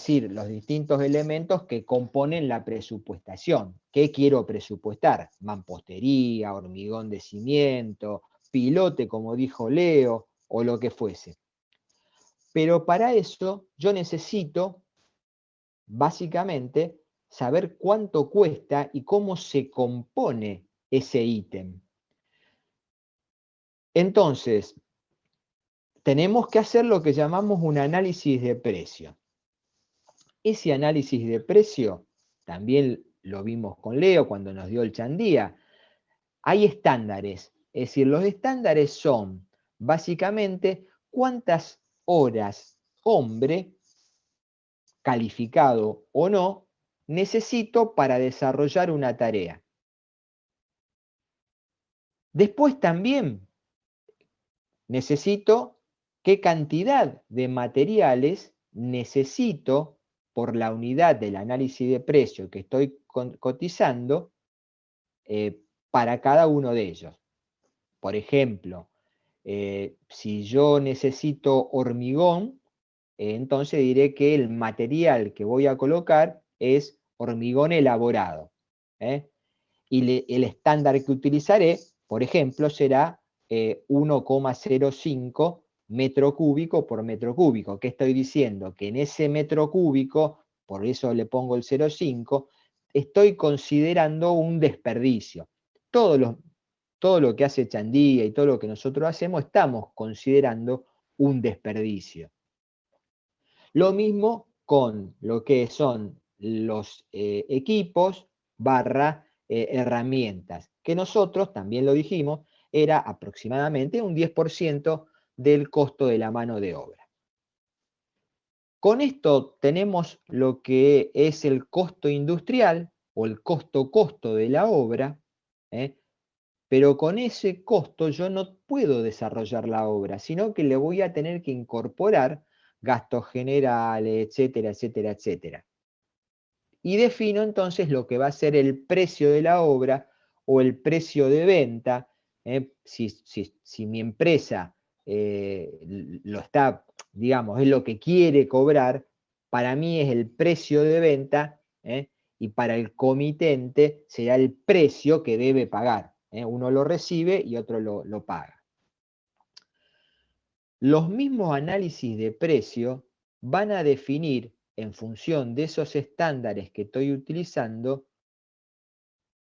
decir los distintos elementos que componen la presupuestación. ¿Qué quiero presupuestar? Mampostería, hormigón de cimiento, pilote, como dijo Leo, o lo que fuese. Pero para eso yo necesito, básicamente, saber cuánto cuesta y cómo se compone ese ítem. Entonces, tenemos que hacer lo que llamamos un análisis de precio. Ese análisis de precio, también lo vimos con Leo cuando nos dio el Chandía, hay estándares. Es decir, los estándares son básicamente cuántas horas hombre, calificado o no, necesito para desarrollar una tarea. Después también necesito qué cantidad de materiales necesito por la unidad del análisis de precio que estoy cotizando para cada uno de ellos. Por ejemplo, si yo necesito hormigón, entonces diré que el material que voy a colocar es hormigón elaborado. Y el estándar que utilizaré, por ejemplo, será 1,05 metro cúbico por metro cúbico. ¿Qué estoy diciendo? Que en ese metro cúbico, por eso le pongo el 0,5, estoy considerando un desperdicio. Todo lo que hace Chandía y todo lo que nosotros hacemos, estamos considerando un desperdicio. Lo mismo con lo que son los equipos barra herramientas, que nosotros, también lo dijimos, era aproximadamente un 10% del costo de la mano de obra. Con esto tenemos lo que es el costo industrial o el costo de la obra, pero con ese costo yo no puedo desarrollar la obra, sino que le voy a tener que incorporar gastos generales, etcétera, etcétera, etcétera. Y defino entonces lo que va a ser el precio de la obra o el precio de venta. Si mi empresa lo está, digamos, es lo que quiere cobrar, para mí es el precio de venta, y para el comitente será el precio que debe pagar. Uno lo recibe y otro lo paga. Los mismos análisis de precio van a definir, en función de esos estándares que estoy utilizando,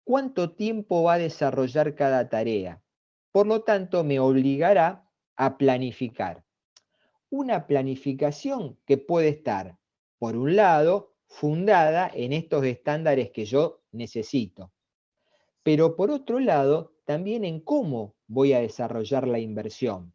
cuánto tiempo va a desarrollar cada tarea. Por lo tanto, me obligará a planificar. Una planificación que puede estar, por un lado, fundada en estos estándares que yo necesito, pero por otro lado, también en cómo voy a desarrollar la inversión.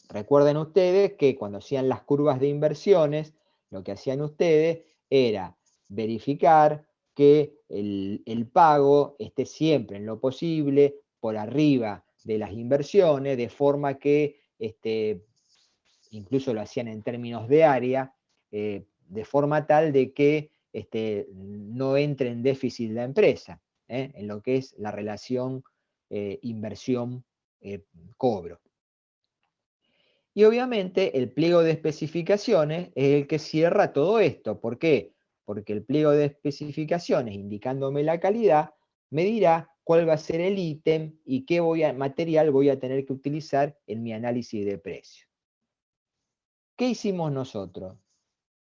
Recuerden ustedes que cuando hacían las curvas de inversiones, lo que hacían ustedes era verificar que el pago esté siempre en lo posible por arriba de las inversiones, de forma que, incluso lo hacían en términos de área, de forma tal de que no entre en déficit la empresa, en lo que es la relación inversión-cobro. Y obviamente el pliego de especificaciones es el que cierra todo esto. ¿Por qué? Porque el pliego de especificaciones, indicándome la calidad, me dirá cuál va a ser el ítem y qué material voy a tener que utilizar en mi análisis de precio. ¿Qué hicimos nosotros?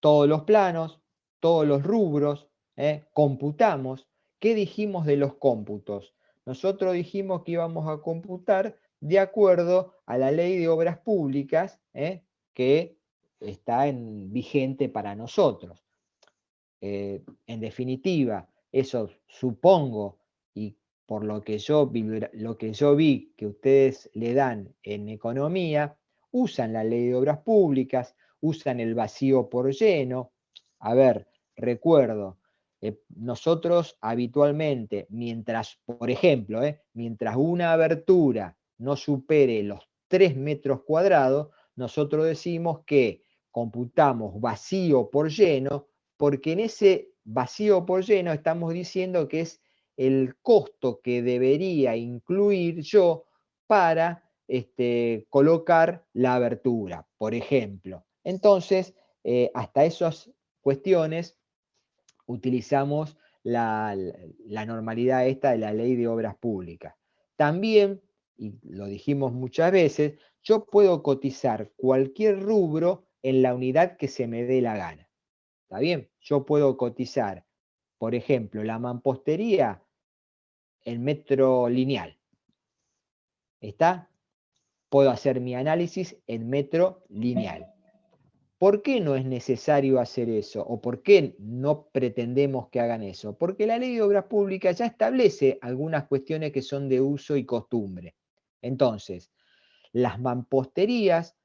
Todos los planos, todos los rubros, computamos. ¿Qué dijimos de los cómputos? Nosotros dijimos que íbamos a computar de acuerdo a la ley de obras públicas, que está vigente para nosotros. En definitiva, eso supongo, y por lo que yo vi que ustedes le dan en economía, usan la ley de obras públicas, usan el vacío por lleno. A ver, recuerdo, nosotros habitualmente, mientras, por ejemplo, mientras una abertura no supere los 3 metros cuadrados, nosotros decimos que computamos vacío por lleno, porque en ese vacío por lleno estamos diciendo que es el costo que debería incluir yo para colocar la abertura, por ejemplo. Entonces, hasta esos cuestiones utilizamos la normalidad esta de la ley de obras públicas. También, y lo dijimos muchas veces, yo puedo cotizar cualquier rubro en la unidad que se me dé la gana. ¿Está bien? Yo puedo cotizar, por ejemplo, la mampostería en metro lineal. ¿Está? Puedo hacer mi análisis en metro lineal. ¿Por qué no es necesario hacer eso? ¿O por qué no pretendemos que hagan eso? Porque la ley de obras públicas ya establece algunas cuestiones que son de uso y costumbre. Entonces, las mamposterías,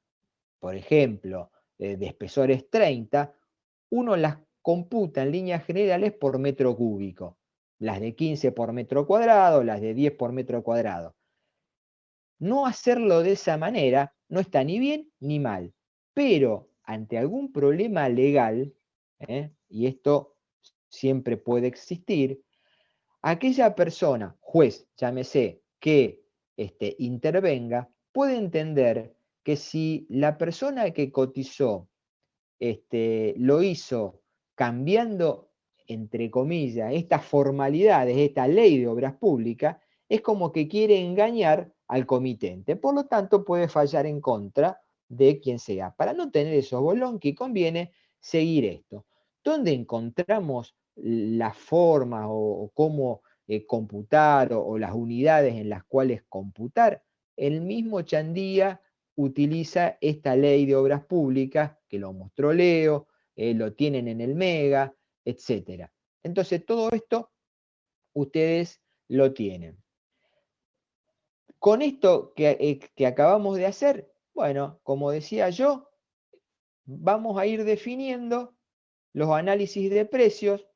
por ejemplo, de espesores 30, uno las computa en líneas generales por metro cúbico. Las de 15 por metro cuadrado, las de 10 por metro cuadrado. No hacerlo de esa manera no está ni bien ni mal, pero ante algún problema legal, y esto siempre puede existir, aquella persona, juez, llámese, que intervenga, puede entender que si la persona que cotizó lo hizo cambiando, entre comillas, estas formalidades, esta ley de obras públicas, es como que quiere engañar al comitente. Por lo tanto, puede fallar en contra de quien sea. Para no tener esos bolonqui, conviene seguir esto. ¿Dónde encontramos la forma o cómo computar o las unidades en las cuales computar? El mismo Chandía utiliza esta ley de obras públicas, que lo mostró Leo, lo tienen en el Mega, etc. Entonces, todo esto ustedes lo tienen. Con esto que acabamos de hacer, bueno, como decía yo, vamos a ir definiendo los análisis de precios,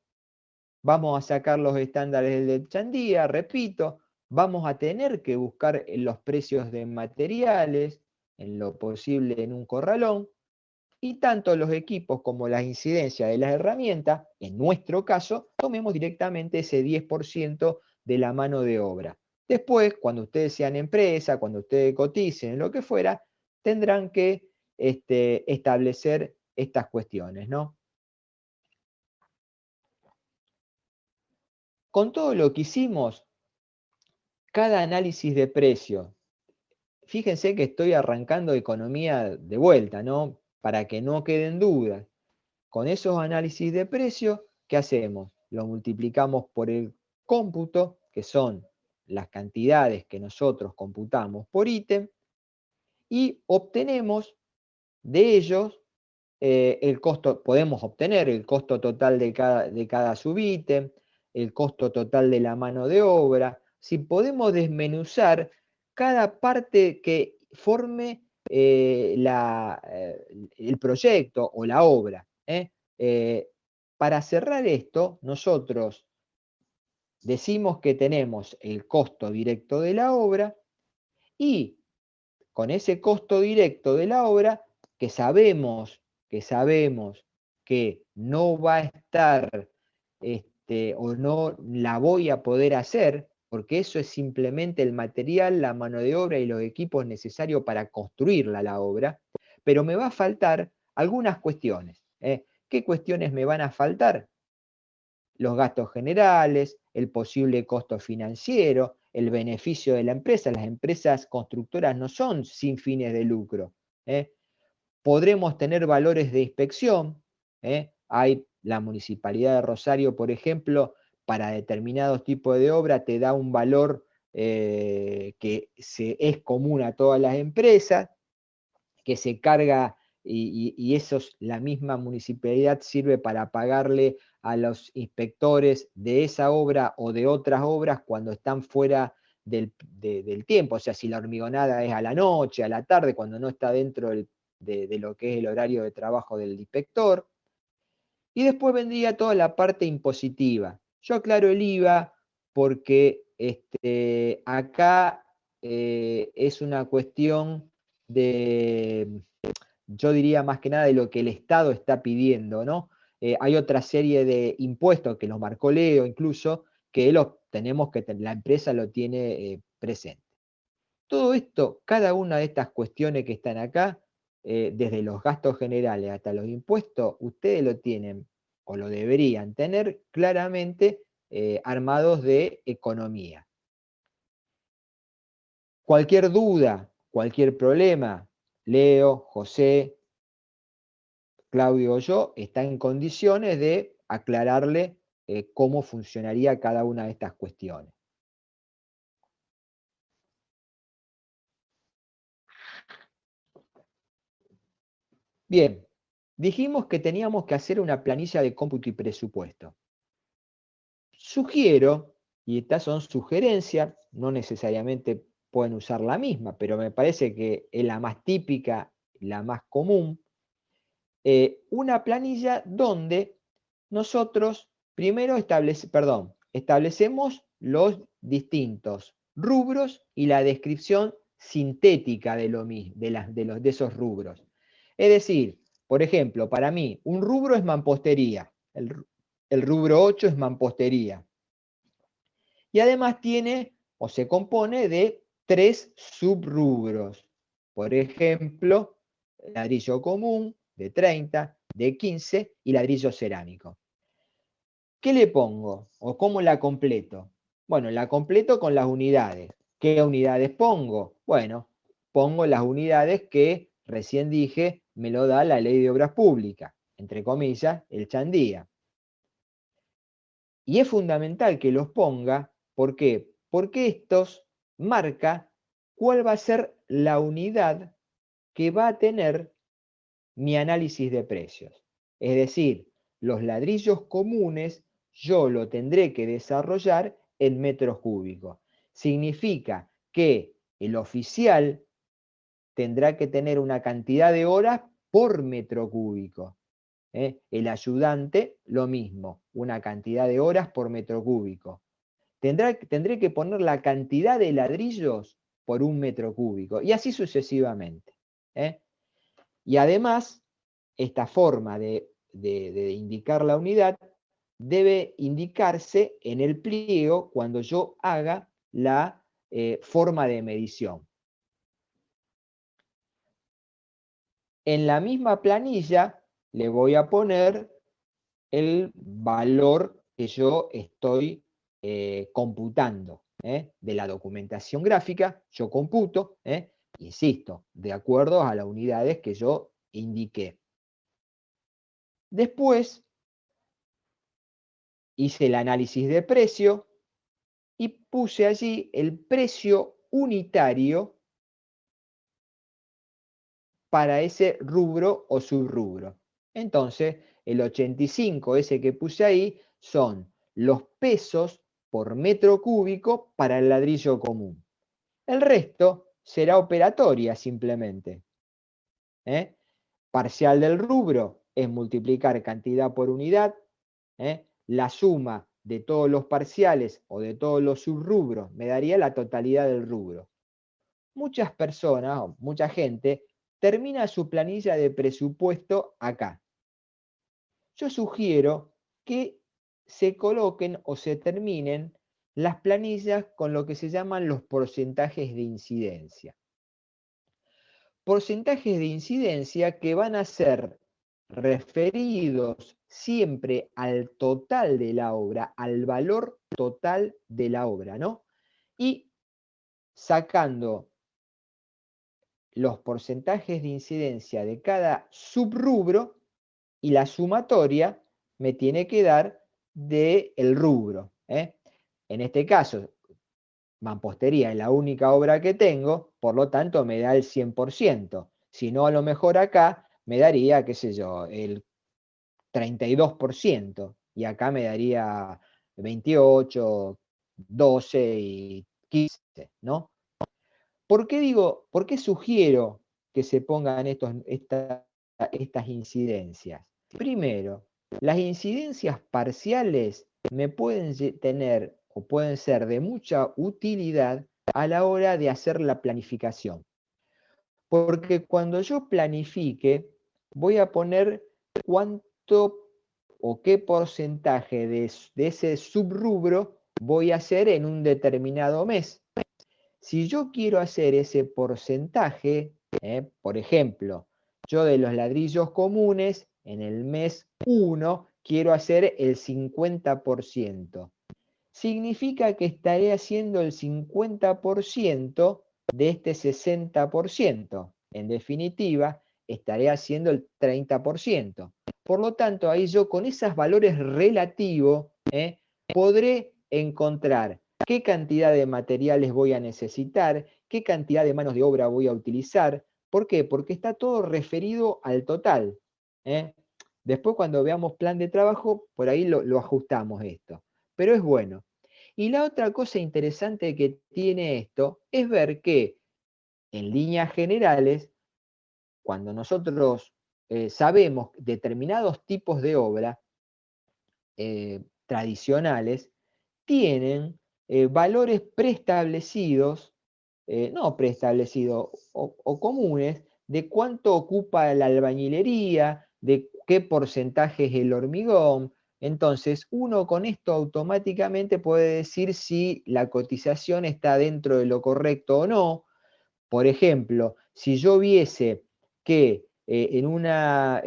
vamos a sacar los estándares del Chandía, repito, vamos a tener que buscar los precios de materiales, en lo posible en un corralón, y tanto los equipos como las incidencias de las herramientas, en nuestro caso, tomemos directamente ese 10% de la mano de obra. Después, cuando ustedes sean empresa, cuando ustedes coticen, lo que fuera, tendrán que establecer estas cuestiones, ¿no? Con todo lo que hicimos, cada análisis de precio, fíjense que estoy arrancando economía de vuelta, ¿no? Para que no queden dudas. Con esos análisis de precio, ¿qué hacemos? Lo multiplicamos por el cómputo, que son las cantidades que nosotros computamos por ítem, y obtenemos de ellos el costo, podemos obtener el costo total de cada subítem, el costo total de la mano de obra, si podemos desmenuzar cada parte que forme el proyecto o la obra. Para cerrar esto, nosotros decimos que tenemos el costo directo de la obra y con ese costo directo de la obra, que sabemos que no va a estar o no la voy a poder hacer, porque eso es simplemente el material, la mano de obra y los equipos necesarios para construirla la obra, pero me va a faltar algunas cuestiones. ¿Qué cuestiones me van a faltar? Los gastos generales, el posible costo financiero, el beneficio de la empresa. Las empresas constructoras no son sin fines de lucro. Podremos tener valores de inspección. Hay la Municipalidad de Rosario, por ejemplo, para determinados tipos de obra te da un valor que es común a todas las empresas, que se carga y eso la misma municipalidad sirve para pagarle a los inspectores de esa obra o de otras obras cuando están fuera del tiempo. O sea, si la hormigonada es a la noche, a la tarde, cuando no está dentro de lo que es el horario de trabajo del inspector. Y después vendría toda la parte impositiva. Yo aclaro el IVA porque acá es una cuestión de, yo diría más que nada de lo que el Estado está pidiendo, ¿no? Hay otra serie de impuestos que los marcó Leo incluso, que tenemos que la empresa lo tiene presente. Todo esto, cada una de estas cuestiones que están acá, desde los gastos generales hasta los impuestos, ustedes lo tienen o lo deberían tener claramente armados de economía. Cualquier duda, cualquier problema, Leo, José, Claudio o yo, está en condiciones de aclararle cómo funcionaría cada una de estas cuestiones. Bien, dijimos que teníamos que hacer una planilla de cómputo y presupuesto. Sugiero, y estas son sugerencias, no necesariamente pueden usar la misma, pero me parece que es la más típica, la más común, una planilla donde nosotros primero establecemos los distintos rubros y la descripción sintética de esos rubros. Es decir, por ejemplo, para mí, un rubro es mampostería, el rubro 8 es mampostería. Y además tiene o se compone de 3 subrubros. Por ejemplo, ladrillo común de 30, de 15 y ladrillo cerámico. ¿Qué le pongo? ¿O cómo la completo? Bueno, la completo con las unidades. ¿Qué unidades pongo? Bueno, pongo las unidades que recién dije me lo da la Ley de Obras Públicas, entre comillas, el Chandía. Y es fundamental que los ponga, ¿por qué? Porque estos marca cuál va a ser la unidad que va a tener mi análisis de precios. Es decir, los ladrillos comunes yo lo tendré que desarrollar en metros cúbicos. Significa que el oficial tendrá que tener una cantidad de horas por metro cúbico. El ayudante, lo mismo, una cantidad de horas por metro cúbico. Tendré que poner la cantidad de ladrillos por un metro cúbico, y así sucesivamente. Y además, esta forma de indicar la unidad debe indicarse en el pliego cuando yo haga la forma de medición. En la misma planilla le voy a poner el valor que yo estoy computando. De la documentación gráfica, yo computo, insisto, de acuerdo a las unidades que yo indiqué. Después hice el análisis de precio y puse allí el precio unitario para ese rubro o subrubro. Entonces, el 85, ese que puse ahí, son los pesos por metro cúbico para el ladrillo común. El resto será operatoria simplemente. Parcial del rubro es multiplicar cantidad por unidad. La suma de todos los parciales o de todos los subrubros me daría la totalidad del rubro. Muchas personas o mucha gente termina su planilla de presupuesto acá. Yo sugiero que se coloquen o se terminen las planillas con lo que se llaman los porcentajes de incidencia. Porcentajes de incidencia que van a ser referidos siempre al total de la obra, al valor total de la obra, ¿no? Y sacando los porcentajes de incidencia de cada subrubro y la sumatoria me tiene que dar del rubro. En este caso, mampostería es la única obra que tengo, por lo tanto me da el 100%. Si no, a lo mejor acá me daría, qué sé yo, el 32%, y acá me daría 28, 12 y 15, ¿no? ¿Por qué sugiero que se pongan estas incidencias? Primero, las incidencias parciales me pueden tener o pueden ser de mucha utilidad a la hora de hacer la planificación. Porque cuando yo planifique, voy a poner cuánto o qué porcentaje de ese subrubro voy a hacer en un determinado mes. Si yo quiero hacer ese porcentaje, por ejemplo, yo de los ladrillos comunes, en el mes 1 quiero hacer el 50%. Significa que estaré haciendo el 50% de este 60%. En definitiva, estaré haciendo el 30%. Por lo tanto, ahí yo con esos valores relativos podré encontrar qué cantidad de materiales voy a necesitar, qué cantidad de manos de obra voy a utilizar. ¿Por qué? Porque está todo referido al total. Después cuando veamos plan de trabajo, por ahí lo ajustamos esto. Pero es bueno. Y la otra cosa interesante que tiene esto es ver que en líneas generales, cuando nosotros sabemos determinados tipos de obra tradicionales, tienen valores preestablecidos, no preestablecidos o comunes, de cuánto ocupa la albañilería, de qué porcentaje es el hormigón. Entonces, uno con esto automáticamente puede decir si la cotización está dentro de lo correcto o no. Por ejemplo, si yo viese que en una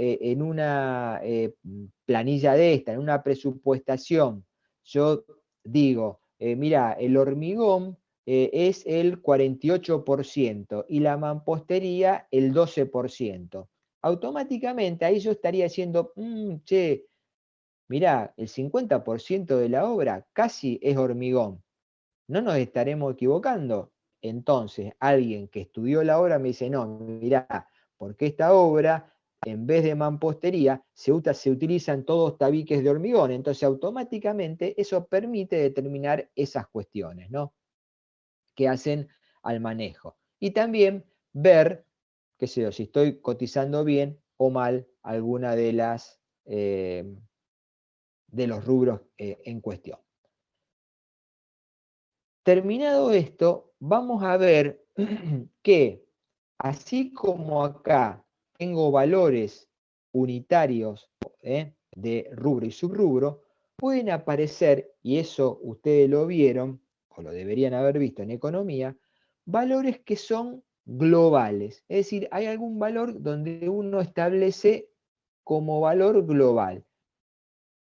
planilla de esta, en una presupuestación, yo digo, mira, el hormigón es el 48% y la mampostería el 12%. Automáticamente ahí yo estaría diciendo, che, mirá, el 50% de la obra casi es hormigón. ¿No nos estaremos equivocando? Entonces, alguien que estudió la obra me dice, no, mirá, porque esta obra, en vez de mampostería, se utilizan todos tabiques de hormigón. Entonces, automáticamente eso permite determinar esas cuestiones, ¿no? Que hacen al manejo. Y también ver, qué sé yo, si estoy cotizando bien o mal alguna de los rubros en cuestión. Terminado esto, vamos a ver que así como acá tengo valores unitarios de rubro y subrubro, pueden aparecer, y eso ustedes lo vieron, o lo deberían haber visto en economía, valores que son globales. Es decir, hay algún valor donde uno establece como valor global.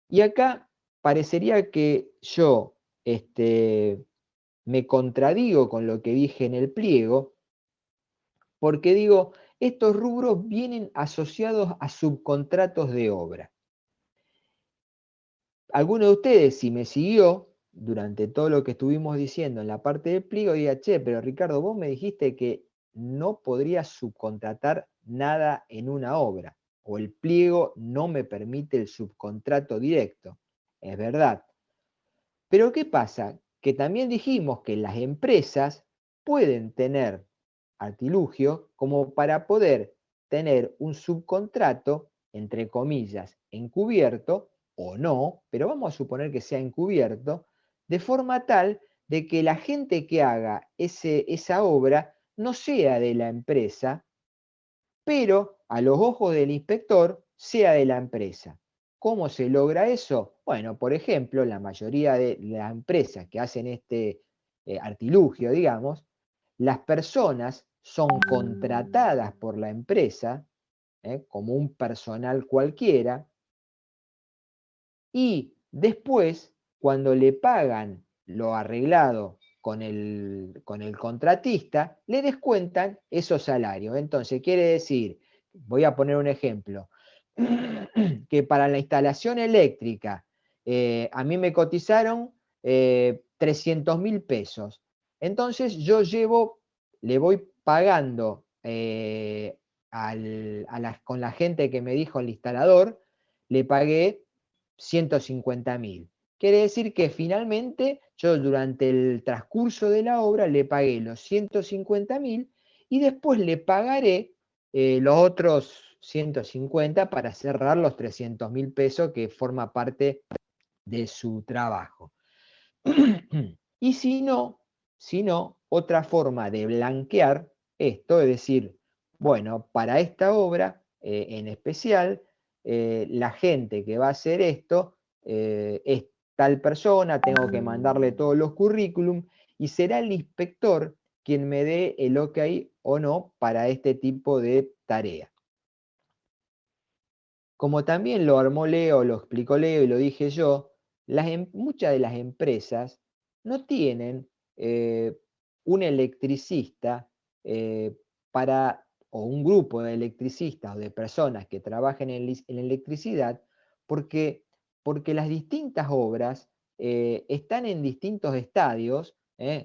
Y acá parecería que yo me contradigo con lo que dije en el pliego, porque digo, estos rubros vienen asociados a subcontratos de obra. Alguno de ustedes, si me siguió durante todo lo que estuvimos diciendo en la parte del pliego, diga, che, pero Ricardo, vos me dijiste que no podría subcontratar nada en una obra, o el pliego no me permite el subcontrato directo. Es verdad. Pero ¿qué pasa? Que también dijimos que las empresas pueden tener artilugio como para poder tener un subcontrato, entre comillas, encubierto o no, pero vamos a suponer que sea encubierto, de forma tal de que la gente que haga esa obra no sea de la empresa, pero a los ojos del inspector sea de la empresa. ¿Cómo se logra eso? Bueno, por ejemplo, la mayoría de las empresas que hacen este artilugio, digamos, las personas son contratadas por la empresa, como un personal cualquiera, y después, cuando le pagan lo arreglado con el contratista, le descuentan esos salarios. Entonces, quiere decir, voy a poner un ejemplo, que para la instalación eléctrica a mí me cotizaron 300.000 pesos. Entonces yo le voy pagando con la gente que me dijo el instalador, le pagué 150.000. Quiere decir que finalmente yo durante el transcurso de la obra le pagué los 150.000 y después le pagaré los otros 150 para cerrar los 300.000 pesos que forma parte de su trabajo. Y si no, otra forma de blanquear esto, es decir, bueno, para esta obra en especial, la gente que va a hacer esto es tal persona, tengo que mandarle todos los currículum y será el inspector quien me dé el ok o no para este tipo de tarea. como también lo armó Leo, lo explicó Leo y lo dije yo, muchas de las empresas no tienen un electricista o un grupo de electricistas o de personas que trabajen en electricidad, porque, porque las distintas obras están en distintos estadios,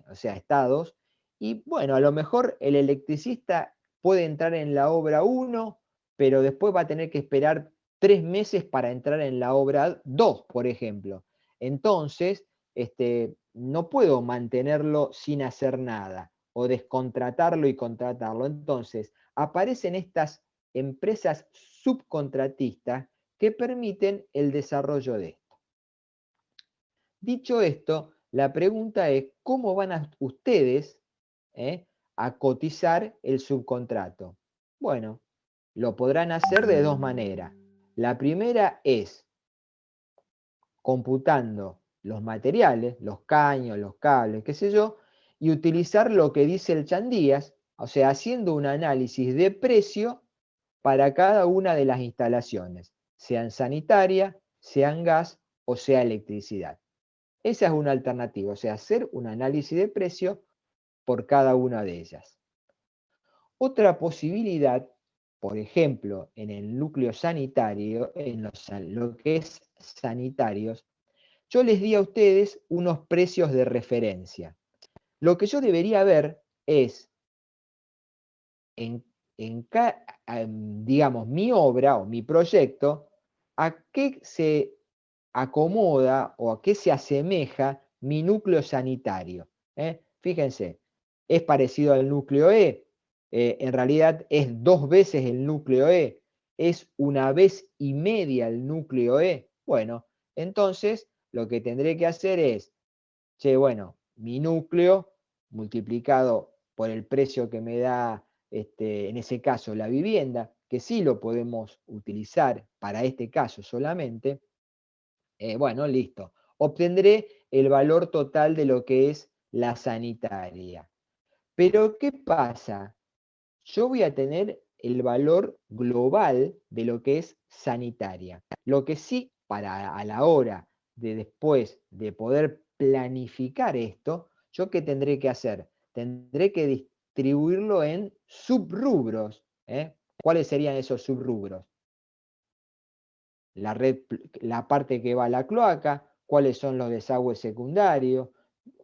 o sea, estados, y bueno, a lo mejor el electricista puede entrar en la obra 1, pero después va a tener que esperar 3 meses para entrar en la obra 2, por ejemplo. Entonces, no puedo mantenerlo sin hacer nada o descontratarlo y contratarlo. Entonces, aparecen estas empresas subcontratistas que permiten el desarrollo de esto. Dicho esto, la pregunta es, ¿cómo van ustedes a cotizar el subcontrato? Bueno, lo podrán hacer de dos maneras. La primera es computando los materiales, los caños, los cables, qué sé yo, y utilizar lo que dice el Chandías, o sea, haciendo un análisis de precio para cada una de las instalaciones, sean sanitaria, sean gas o sea electricidad. Esa es una alternativa, o sea, hacer un análisis de precio por cada una de ellas. Otra posibilidad, por ejemplo, en el núcleo sanitario, lo que es sanitarios, yo les di a ustedes unos precios de referencia. Lo que yo debería ver es, en, digamos, mi obra o mi proyecto, a qué se acomoda o a qué se asemeja mi núcleo sanitario. Fíjense, es parecido al núcleo E, en realidad es 2 veces el núcleo E, es 1,5 veces el núcleo E. Bueno, entonces lo que tendré que hacer es, che, bueno, mi núcleo multiplicado por el precio que me da, en ese caso, la vivienda, que sí lo podemos utilizar para este caso solamente, bueno, listo. Obtendré el valor total de lo que es la sanitaria. Pero, ¿qué pasa? Yo voy a tener el valor global de lo que es sanitaria. Lo que sí, para a la hora de después de poder planificar esto, ¿yo qué tendré que hacer? Tendré que distribuirlo en subrubros. ¿Cuáles serían esos subrubros? La parte que va a la cloaca, cuáles son los desagües secundarios,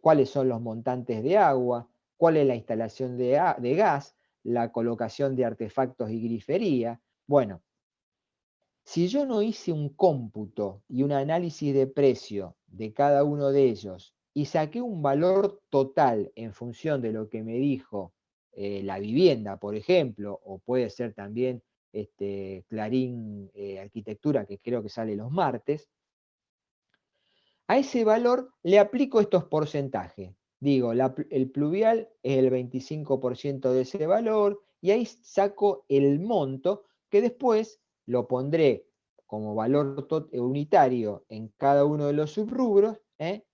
cuáles son los montantes de agua, cuál es la instalación de gas, la colocación de artefactos y grifería. Bueno, si yo no hice un cómputo y un análisis de precio de cada uno de ellos y saqué un valor total en función de lo que me dijo la vivienda, por ejemplo, o puede ser también Clarín Arquitectura, que creo que sale los martes, a ese valor le aplico estos porcentajes. Digo, el pluvial es el 25% de ese valor y ahí saco el monto que después lo pondré como valor unitario en cada uno de los subrubros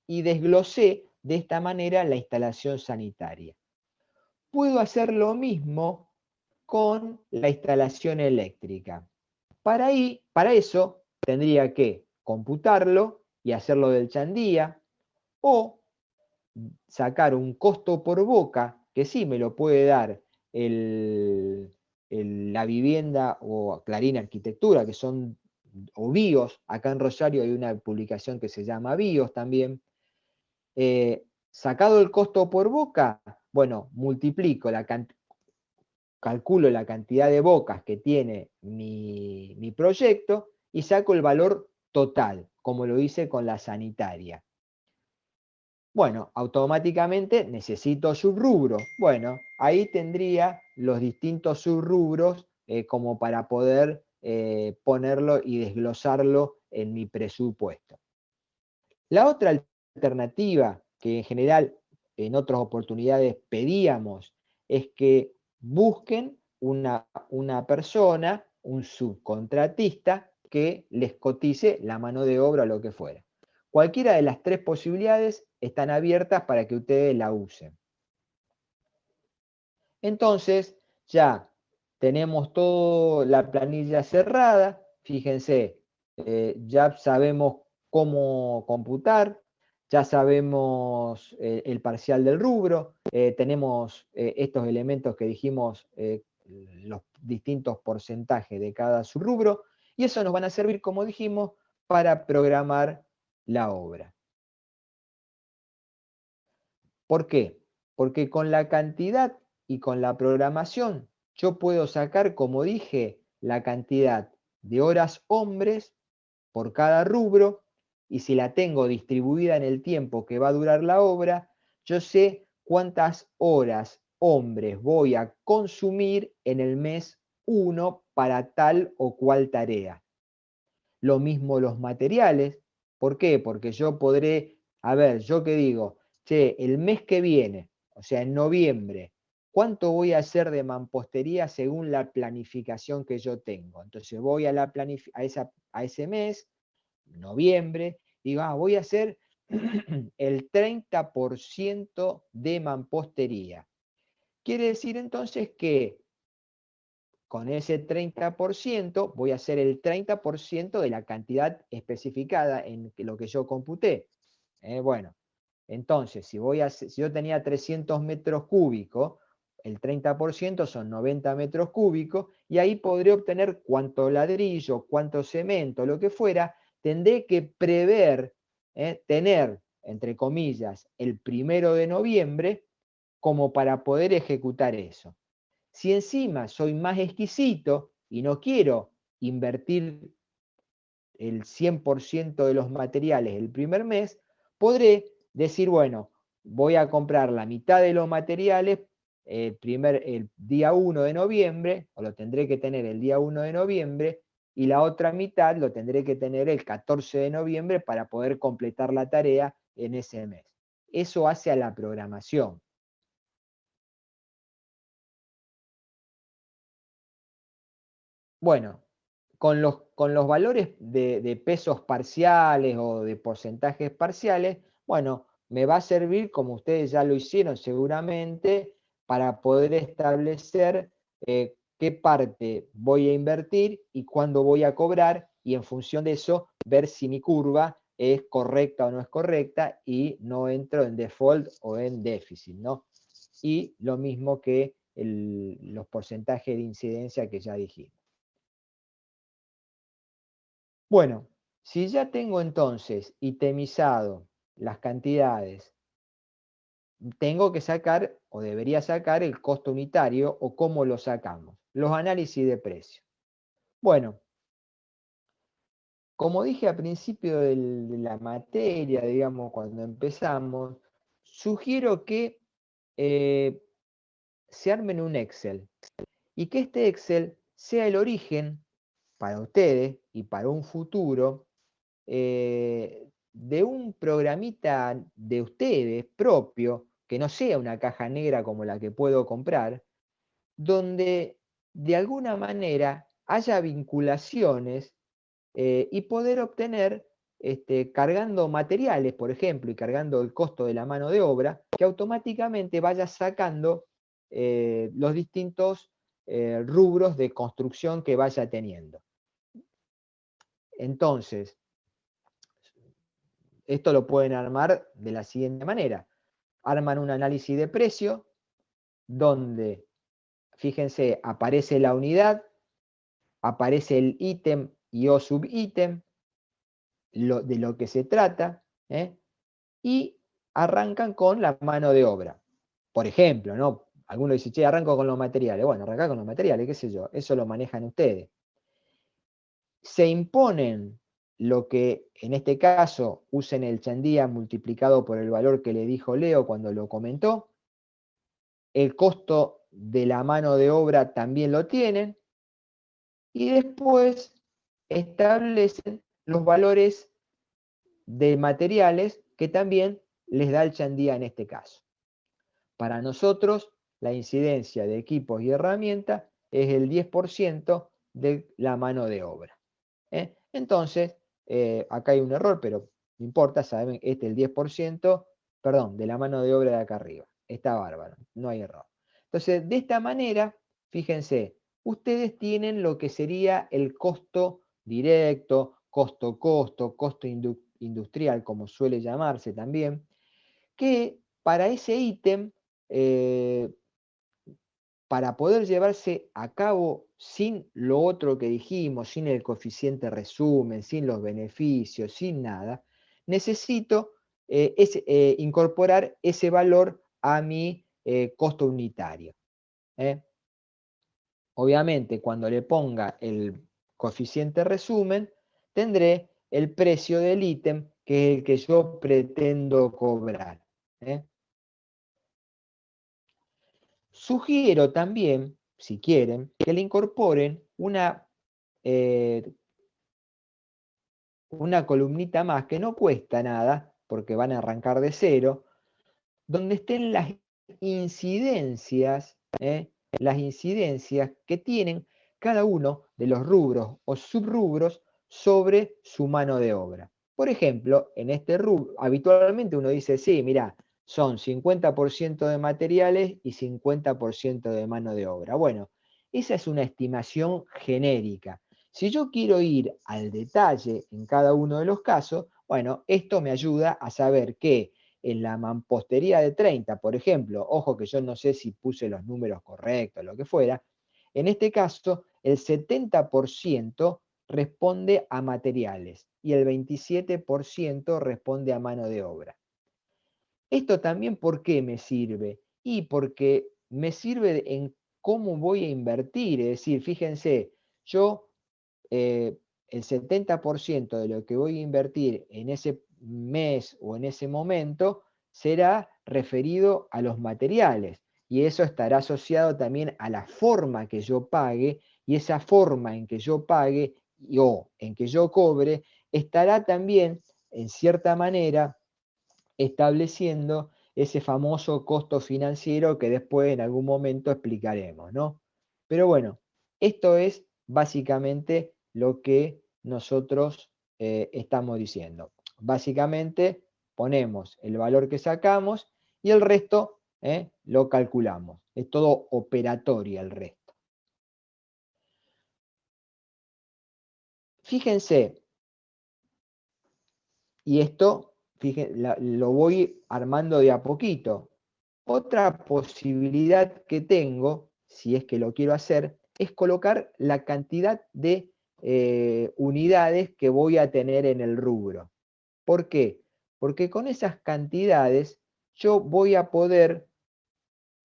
y desglosé de esta manera la instalación sanitaria. Puedo hacer lo mismo con la instalación eléctrica. Para eso tendría que computarlo y hacerlo del Chandía, o sacar un costo por boca, que sí me lo puede dar la vivienda o Clarín Arquitectura, que son, o BIOS, acá en Rosario hay una publicación que se llama BIOS también. Sacado el costo por boca, bueno, calculo la cantidad de bocas que tiene mi proyecto y saco el valor total, como lo hice con la sanitaria. Bueno, automáticamente necesito subrubro. Bueno, ahí tendría los distintos subrubros como para poder ponerlo y desglosarlo en mi presupuesto. La otra alternativa que en general en otras oportunidades pedíamos es que busquen una persona, un subcontratista, que les cotice la mano de obra o lo que fuera. Cualquiera de las tres posibilidades están abiertas para que ustedes la usen. Entonces, ya tenemos toda la planilla cerrada, fíjense, ya sabemos cómo computar, ya sabemos el parcial del rubro, tenemos estos elementos que dijimos, los distintos porcentajes de cada subrubro, y eso nos van a servir, como dijimos, para programar la obra. ¿Por qué? Porque con la cantidad y con la programación yo puedo sacar, como dije, la cantidad de horas hombres por cada rubro, y si la tengo distribuida en el tiempo que va a durar la obra, yo sé cuántas horas hombres voy a consumir en el mes 1 para tal o cual tarea. Lo mismo los materiales. ¿Por qué? Porque yo podré, a ver, yo que digo, che, el mes que viene, o sea, en noviembre, ¿cuánto voy a hacer de mampostería según la planificación que yo tengo? Entonces voy a, a ese mes, noviembre, digo, voy a hacer el 30% de mampostería. Quiere decir entonces que con ese 30% voy a hacer el 30% de la cantidad especificada en lo que yo computé. Bueno, entonces, si yo tenía 300 metros cúbicos, el 30% son 90 metros cúbicos, y ahí podré obtener cuánto ladrillo, cuánto cemento, lo que fuera. Tendré que prever, tener, entre comillas, el 1 de noviembre como para poder ejecutar eso. Si encima soy más exquisito y no quiero invertir el 100% de los materiales el primer mes, podré decir, bueno, voy a comprar la mitad de los materiales el día 1 de noviembre, o lo tendré que tener el día 1 de noviembre, y la otra mitad lo tendré que tener el 14 de noviembre para poder completar la tarea en ese mes. Eso hace a la programación. Bueno, con los valores de pesos parciales o de porcentajes parciales, bueno, me va a servir, como ustedes ya lo hicieron seguramente, para poder establecer qué parte voy a invertir y cuándo voy a cobrar, y en función de eso ver si mi curva es correcta o no es correcta y no entro en default o en déficit, ¿no? Y lo mismo que los porcentajes de incidencia que ya dijimos. Bueno, si ya tengo entonces itemizado las cantidades, tengo que sacar o debería sacar el costo unitario, o cómo lo sacamos, los análisis de precio. Bueno, como dije al principio de la materia, digamos, cuando empezamos, sugiero que se armen un Excel, y que este Excel sea el origen para ustedes y para un futuro de un programita de ustedes propio, que no sea una caja negra como la que puedo comprar, donde de alguna manera haya vinculaciones y poder obtener, cargando materiales, por ejemplo, y cargando el costo de la mano de obra, que automáticamente vaya sacando los distintos rubros de construcción que vaya teniendo. Entonces, esto lo pueden armar de la siguiente manera. Arman un análisis de precio donde, fíjense, aparece la unidad, aparece el ítem y o subítem, de lo que se trata, y arrancan con la mano de obra. Por ejemplo, ¿no? Algunos dicen, che, arranco con los materiales. Bueno, arrancar con los materiales, qué sé yo, eso lo manejan ustedes. Se imponen lo que en este caso usen el chandía multiplicado por el valor que le dijo Leo cuando lo comentó. El costo de la mano de obra también lo tienen, y después establecen los valores de materiales que también les da el chandía en este caso. Para nosotros, la incidencia de equipos y herramientas es el 10% de la mano de obra. Entonces, acá hay un error, pero no importa, saben, el 10%, perdón, de la mano de obra de acá arriba. Está bárbaro, no hay error. Entonces, de esta manera, fíjense, ustedes tienen lo que sería el costo directo, costo-costo, costo industrial, como suele llamarse también, que para ese ítem, para poder llevarse a cabo sin lo otro que dijimos, sin el coeficiente resumen, sin los beneficios, sin nada, necesito incorporar ese valor a mi costo unitario. ¿Eh? Obviamente, cuando le ponga el coeficiente resumen, tendré el precio del ítem, que es el que yo pretendo cobrar. ¿Eh? Sugiero también, si quieren, que le incorporen eh, una columnita más que no cuesta nada, porque van a arrancar de cero, donde estén las incidencias que tienen cada uno de los rubros o subrubros sobre su mano de obra. Por ejemplo, en este rubro, habitualmente uno dice, sí, mira, son 50% de materiales y 50% de mano de obra. Bueno, esa es una estimación genérica. Si yo quiero ir al detalle en cada uno de los casos, bueno, esto me ayuda a saber que en la mampostería de 30, por ejemplo, ojo que yo no sé si puse los números correctos, lo que fuera, en este caso el 70% responde a materiales y el 27% responde a mano de obra. Esto también, ¿por qué me sirve? Y porque me sirve en cómo voy a invertir, es decir, fíjense, yo el 70% de lo que voy a invertir en ese mes o en ese momento será referido a los materiales y eso estará asociado también a la forma que yo pague y esa forma en que yo pague o en que yo cobre estará también en cierta manera estableciendo ese famoso costo financiero que después en algún momento explicaremos, ¿no? Pero bueno, esto es básicamente lo que nosotros estamos diciendo. Básicamente ponemos el valor que sacamos y el resto lo calculamos. Es todo operatoria el resto. Fíjense, y esto lo voy armando de a poquito. Otra posibilidad que tengo, si es que lo quiero hacer, es colocar la cantidad de unidades que voy a tener en el rubro. ¿Por qué? Porque con esas cantidades yo voy a poder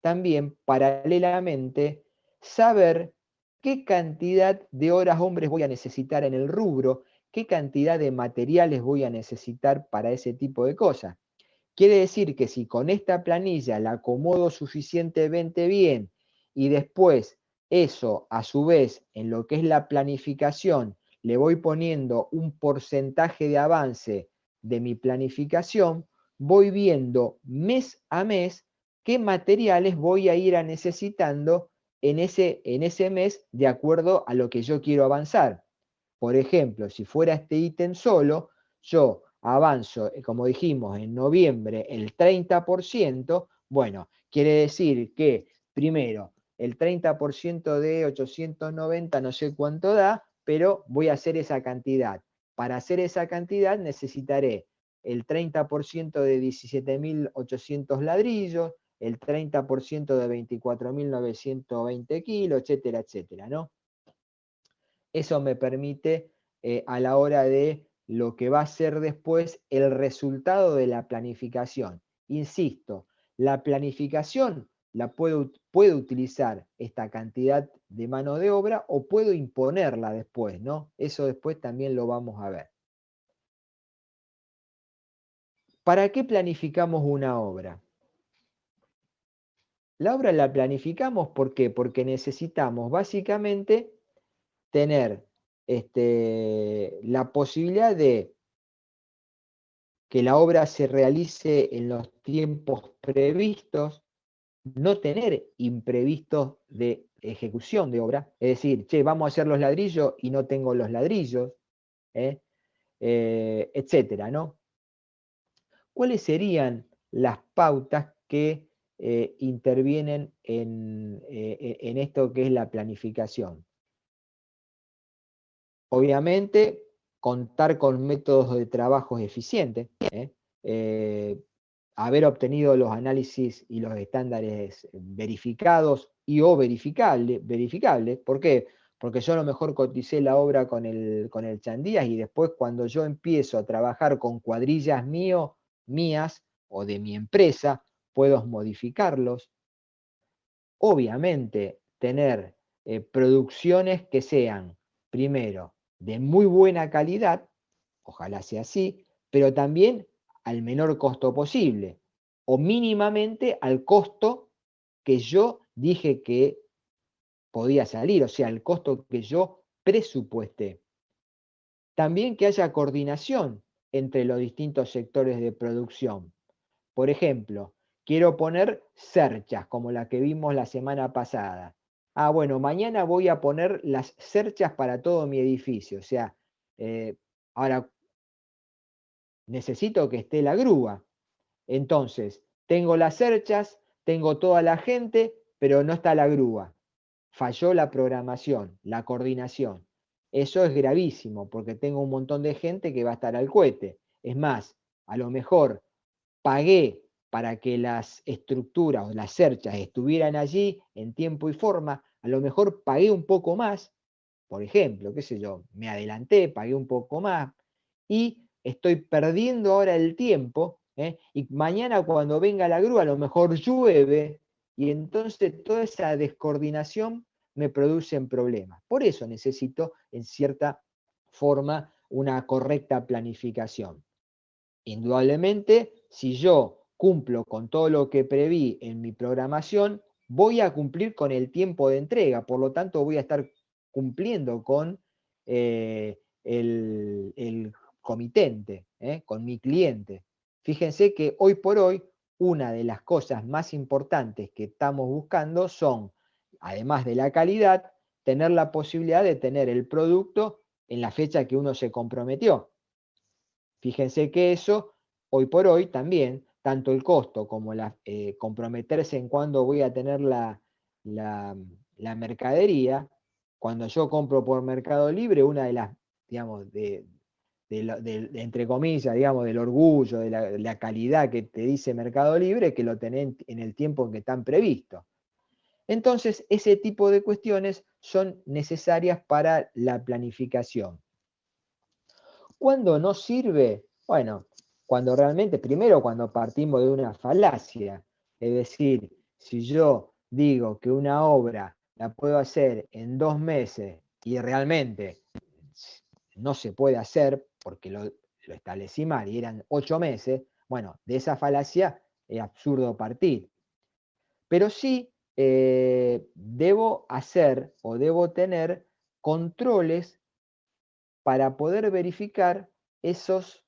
también paralelamente saber qué cantidad de horas hombres voy a necesitar en el rubro, qué cantidad de materiales voy a necesitar para ese tipo de cosas. Quiere decir que si con esta planilla la acomodo suficientemente bien y después eso a su vez en lo que es la planificación le voy poniendo un porcentaje de avance de mi planificación, voy viendo mes a mes qué materiales voy a ir a necesitando en ese mes de acuerdo a lo que yo quiero avanzar. Por ejemplo, si fuera este ítem solo, yo avanzo, como dijimos, en noviembre el 30%, bueno, quiere decir que primero el 30% de 890 no sé cuánto da, pero voy a hacer esa cantidad. Para hacer esa cantidad necesitaré el 30% de 17.800 ladrillos, el 30% de 24.920 kilos, etcétera, etcétera, ¿no? Eso me permite a la hora de lo que va a ser después el resultado de la planificación. Insisto, la planificación la puedo utilizar esta cantidad de mano de obra o puedo imponerla después, ¿no? Eso después también lo vamos a ver. ¿Para qué planificamos una obra? La obra la planificamos, ¿por qué? Porque necesitamos básicamente tener la posibilidad de que la obra se realice en los tiempos previstos, no tener imprevistos de ejecución de obra, es decir, che, vamos a hacer los ladrillos y no tengo los ladrillos, etcétera, ¿no? ¿Cuáles serían las pautas que intervienen en esto que es la planificación? Obviamente, contar con métodos de trabajo eficientes, haber obtenido los análisis y los estándares verificados y o verificables. ¿Por qué? Porque yo a lo mejor coticé la obra con el Chandías y después cuando yo empiezo a trabajar con cuadrillas mías o de mi empresa, puedo modificarlos. Obviamente, tener producciones que sean, primero, de muy buena calidad, ojalá sea así, pero también al menor costo posible, o mínimamente al costo que yo dije que podía salir, o sea, el costo que yo presupuesté. También que haya coordinación entre los distintos sectores de producción. Por ejemplo, quiero poner cerchas, como la que vimos la semana pasada. Ah, bueno, mañana voy a poner las cerchas para todo mi edificio. O sea, ahora necesito que esté la grúa. Entonces, tengo las cerchas, tengo toda la gente, pero no está la grúa. Falló la programación, la coordinación. Eso es gravísimo porque tengo un montón de gente que va a estar al cohete. Es más, a lo mejor pagué para que las estructuras o las cerchas estuvieran allí en tiempo y forma, a lo mejor pagué un poco más, por ejemplo, qué sé yo, me adelanté, pagué un poco más y estoy perdiendo ahora el tiempo, y mañana cuando venga la grúa a lo mejor llueve y entonces toda esa descoordinación me produce problemas. Por eso necesito, en cierta forma, una correcta planificación. Indudablemente, si yo cumplo con todo lo que preví en mi programación, voy a cumplir con el tiempo de entrega, por lo tanto voy a estar cumpliendo con el comitente, con mi cliente. Fíjense que hoy por hoy, una de las cosas más importantes que estamos buscando son, además de la calidad, tener la posibilidad de tener el producto en la fecha que uno se comprometió. Fíjense que eso, hoy por hoy también, tanto el costo como comprometerse en cuándo voy a tener la mercadería, cuando yo compro por Mercado Libre, una de las, digamos, entre comillas, digamos, del orgullo, de la calidad que te dice Mercado Libre, que lo tenés en el tiempo en que están previstos. Entonces, ese tipo de cuestiones son necesarias para la planificación. ¿Cuándo no sirve? Bueno, cuando realmente, primero cuando partimos de una falacia, es decir, si yo digo que una obra la puedo hacer en 2 meses y realmente no se puede hacer porque lo establecí mal y eran 8 meses, bueno, de esa falacia es absurdo partir. Pero sí debo hacer o debo tener controles para poder verificar esos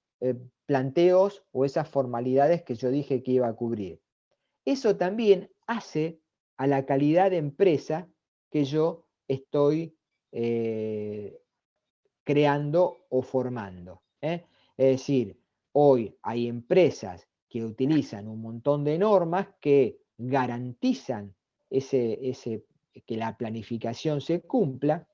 planteos o esas formalidades que yo dije que iba a cubrir. Eso también hace a la calidad de empresa que yo estoy creando o formando. Es decir, hoy hay empresas que utilizan un montón de normas que garantizan que la planificación se cumpla,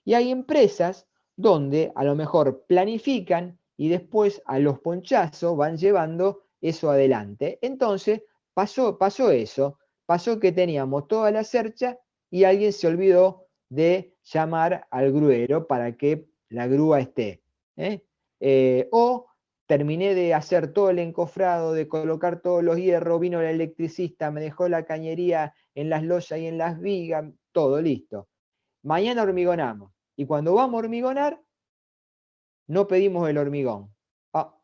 y hay empresas donde a lo mejor planifican y después a los ponchazos van llevando eso adelante. Entonces pasó eso, pasó que teníamos toda la cercha y alguien se olvidó de llamar al gruero para que la grúa esté. O terminé de hacer todo el encofrado, de colocar todos los hierros, vino el electricista, me dejó la cañería en las losas y en las vigas, todo listo. Mañana hormigonamos. Y cuando vamos a hormigonar, no pedimos el hormigón. Ah,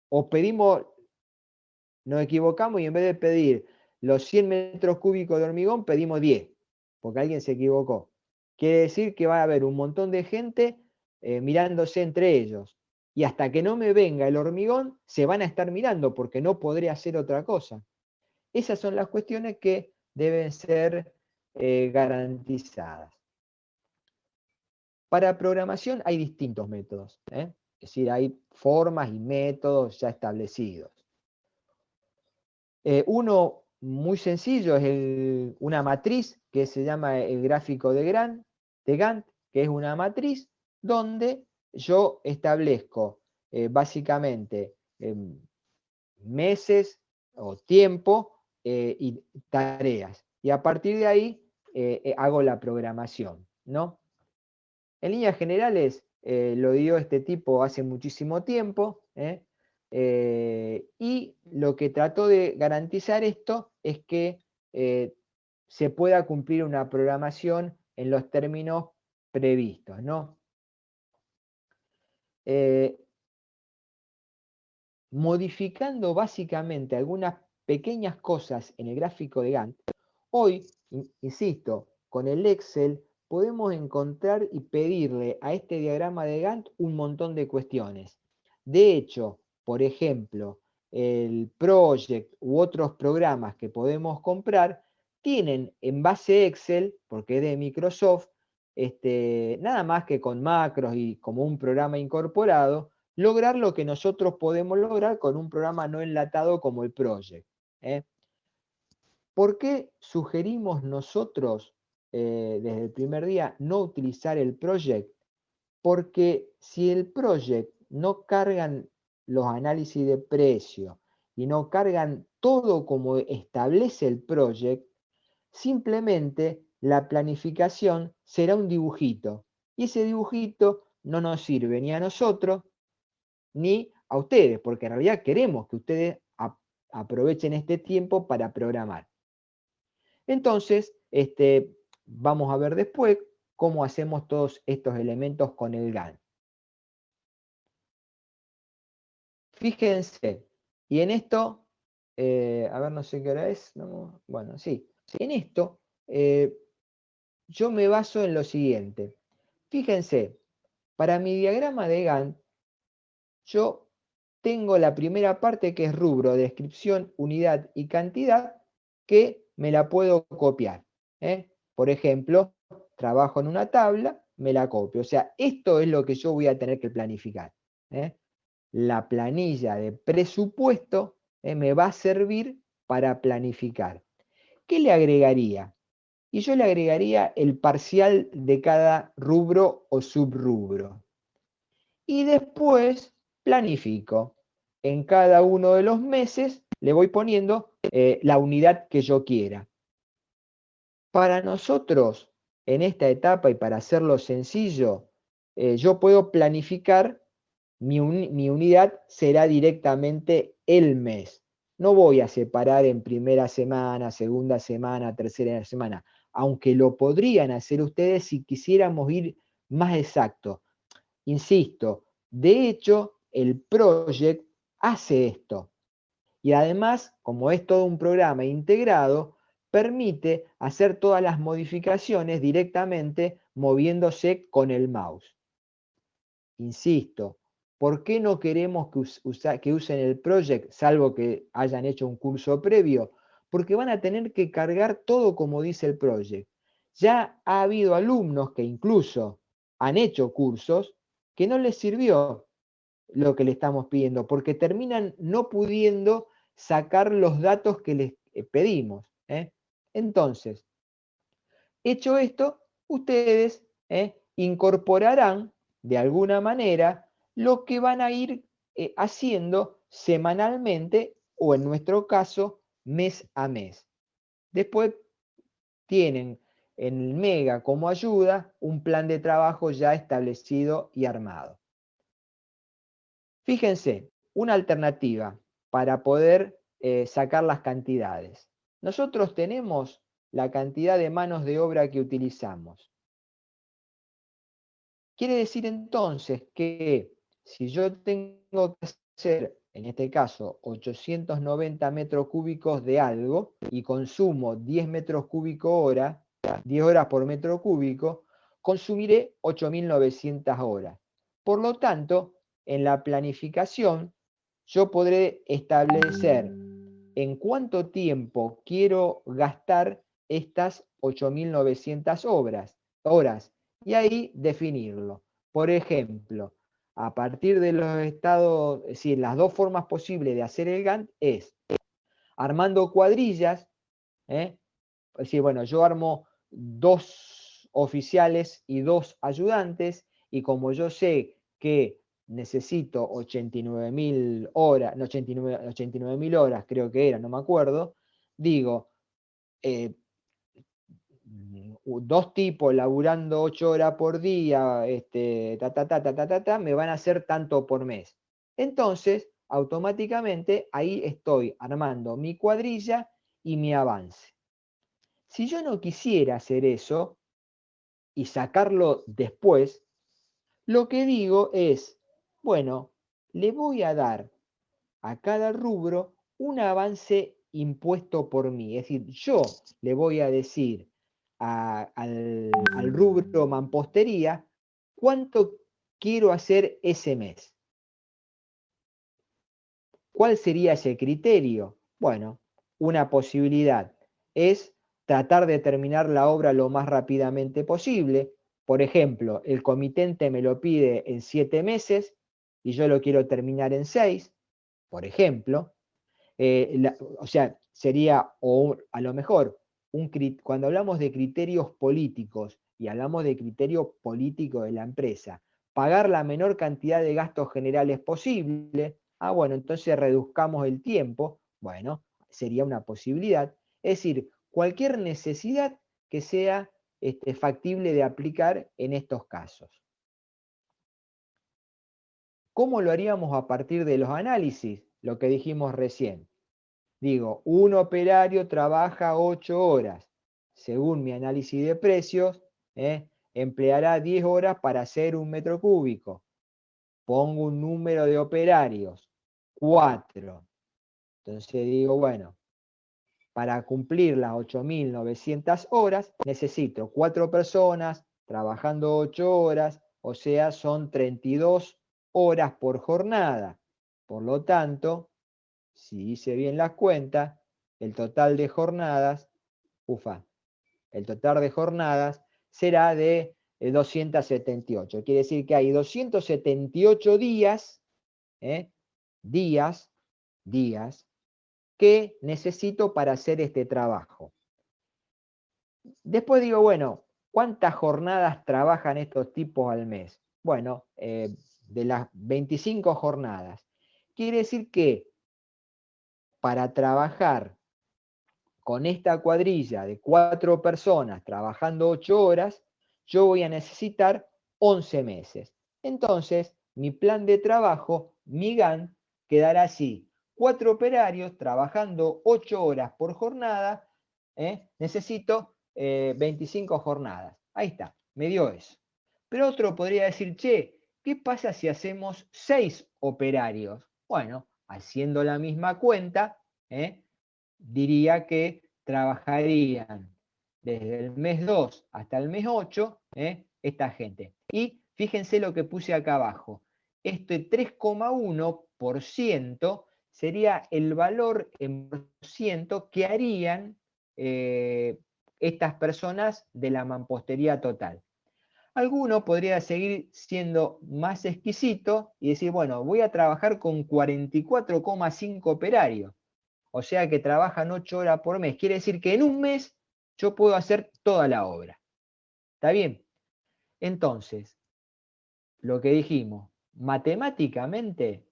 o pedimos, nos equivocamos y en vez de pedir los 100 metros cúbicos de hormigón, pedimos 10, porque alguien se equivocó. Quiere decir que va a haber un montón de gente mirándose entre ellos. Y hasta que no me venga el hormigón, se van a estar mirando porque no podré hacer otra cosa. Esas son las cuestiones que deben ser garantizadas. Para programación hay distintos métodos, es decir, hay formas y métodos ya establecidos. Uno muy sencillo es una matriz que se llama el gráfico de Gantt, que es una matriz donde yo establezco básicamente meses o tiempo y tareas. Y a partir de ahí hago la programación, ¿no? En líneas generales, lo dio este tipo hace muchísimo tiempo, y lo que trató de garantizar esto es que se pueda cumplir una programación en los términos previstos, ¿no? Modificando básicamente algunas pequeñas cosas en el gráfico de Gantt, hoy, insisto, con el Excel podemos encontrar y pedirle a este diagrama de Gantt un montón de cuestiones. De hecho, por ejemplo, el Project u otros programas que podemos comprar tienen en base Excel, porque es de Microsoft, nada más que con macros y como un programa incorporado, lograr lo que nosotros podemos lograr con un programa no enlatado como el Project. ¿Por qué sugerimos nosotros desde el primer día no utilizar el Project? Porque si el Project no cargan los análisis de precio y no cargan todo como establece el Project, simplemente la planificación será un dibujito. Y ese dibujito no nos sirve ni a nosotros ni a ustedes, porque en realidad queremos que ustedes aprovechen este tiempo para programar. Entonces, vamos a ver después cómo hacemos todos estos elementos con el Gantt. Fíjense, y en esto, a ver, no sé qué hora es, no, bueno, sí, en esto yo me baso en lo siguiente. Fíjense, para mi diagrama de Gantt, yo tengo la primera parte que es rubro, descripción, unidad y cantidad, que me la puedo copiar. Por ejemplo, trabajo en una tabla, me la copio. O sea, esto es lo que yo voy a tener que planificar. La planilla de presupuesto me va a servir para planificar. ¿Qué le agregaría? Y yo le agregaría el parcial de cada rubro o subrubro. Y después planifico. En cada uno de los meses le voy poniendo la unidad que yo quiera. Para nosotros, en esta etapa y para hacerlo sencillo, yo puedo planificar, mi unidad será directamente el mes. No voy a separar en primera semana, segunda semana, tercera semana, aunque lo podrían hacer ustedes si quisiéramos ir más exacto. Insisto, de hecho, el Project hace esto. Y además, como es todo un programa integrado, permite hacer todas las modificaciones directamente moviéndose con el mouse. Insisto, ¿por qué no queremos que usen el Project, salvo que hayan hecho un curso previo? Porque van a tener que cargar todo como dice el Project. Ya ha habido alumnos que incluso han hecho cursos que no les sirvió lo que le estamos pidiendo, porque terminan no pudiendo sacar los datos que les pedimos. Entonces, hecho esto, ustedes incorporarán de alguna manera lo que van a ir haciendo semanalmente o en nuestro caso mes a mes. Después tienen en el Mega como ayuda un plan de trabajo ya establecido y armado. Fíjense, una alternativa para poder sacar las cantidades. Nosotros tenemos la cantidad de manos de obra que utilizamos. Quiere decir entonces que si yo tengo que hacer, en este caso, 890 metros cúbicos de algo y consumo 10 metros cúbicos hora, 10 horas por metro cúbico, consumiré 8.900 horas. Por lo tanto, en la planificación, yo podré establecer en cuánto tiempo quiero gastar estas 8.900 horas y ahí definirlo. Por ejemplo, a partir de los estados, es decir, las dos formas posibles de hacer el Gantt es armando cuadrillas, es decir, bueno, yo armo 2 oficiales y 2 ayudantes y como yo sé que necesito 89.000 horas, no, 89.000 horas creo que era, no me acuerdo, digo, dos tipos laburando 8 horas por día, me van a hacer tanto por mes. Entonces, automáticamente ahí estoy armando mi cuadrilla y mi avance. Si yo no quisiera hacer eso y sacarlo después, lo que digo es, bueno, le voy a dar a cada rubro un avance impuesto por mí. Es decir, yo le voy a decir al rubro mampostería cuánto quiero hacer ese mes. ¿Cuál sería ese criterio? Bueno, una posibilidad es tratar de terminar la obra lo más rápidamente posible. Por ejemplo, el comitente me lo pide en 7 meses y yo lo quiero terminar en 6, por ejemplo. O sea, sería, o a lo mejor, cuando hablamos de criterios políticos y hablamos de criterio político de la empresa, pagar la menor cantidad de gastos generales posible, bueno, entonces reduzcamos el tiempo, bueno, sería una posibilidad. Es decir, cualquier necesidad que sea factible de aplicar en estos casos. ¿Cómo lo haríamos a partir de los análisis? Lo que dijimos recién. Digo, un operario trabaja 8 horas. Según mi análisis de precios, empleará 10 horas para hacer un metro cúbico. Pongo un número de operarios, 4. Entonces digo, bueno, para cumplir las 8.900 horas, necesito 4 personas trabajando 8 horas, o sea, son 32 horas por jornada. Por lo tanto, si hice bien las cuentas, el total de jornadas, el total de jornadas será de 278. Quiere decir que hay 278 días, días que necesito para hacer este trabajo. Después digo, bueno, ¿cuántas jornadas trabajan estos tipos al mes? Bueno, de las 25 jornadas. Quiere decir que para trabajar con esta cuadrilla de 4 personas trabajando 8 horas, yo voy a necesitar 11 meses. Entonces, mi plan de trabajo, mi GAN, quedará así. 4 operarios trabajando 8 horas por jornada, necesito 25 jornadas. Ahí está, me dio eso. Pero otro podría decir, che, ¿qué pasa si hacemos 6 operarios? Bueno, haciendo la misma cuenta, diría que trabajarían desde el mes 2 hasta el mes 8, esta gente. Y fíjense lo que puse acá abajo. Este 3,1% sería el valor en por ciento que harían estas personas de la mampostería total. Alguno podría seguir siendo más exquisito y decir, bueno, voy a trabajar con 44,5 operarios. O sea que trabajan 8 horas por mes. Quiere decir que en un mes yo puedo hacer toda la obra. ¿Está bien? Entonces, lo que dijimos, matemáticamente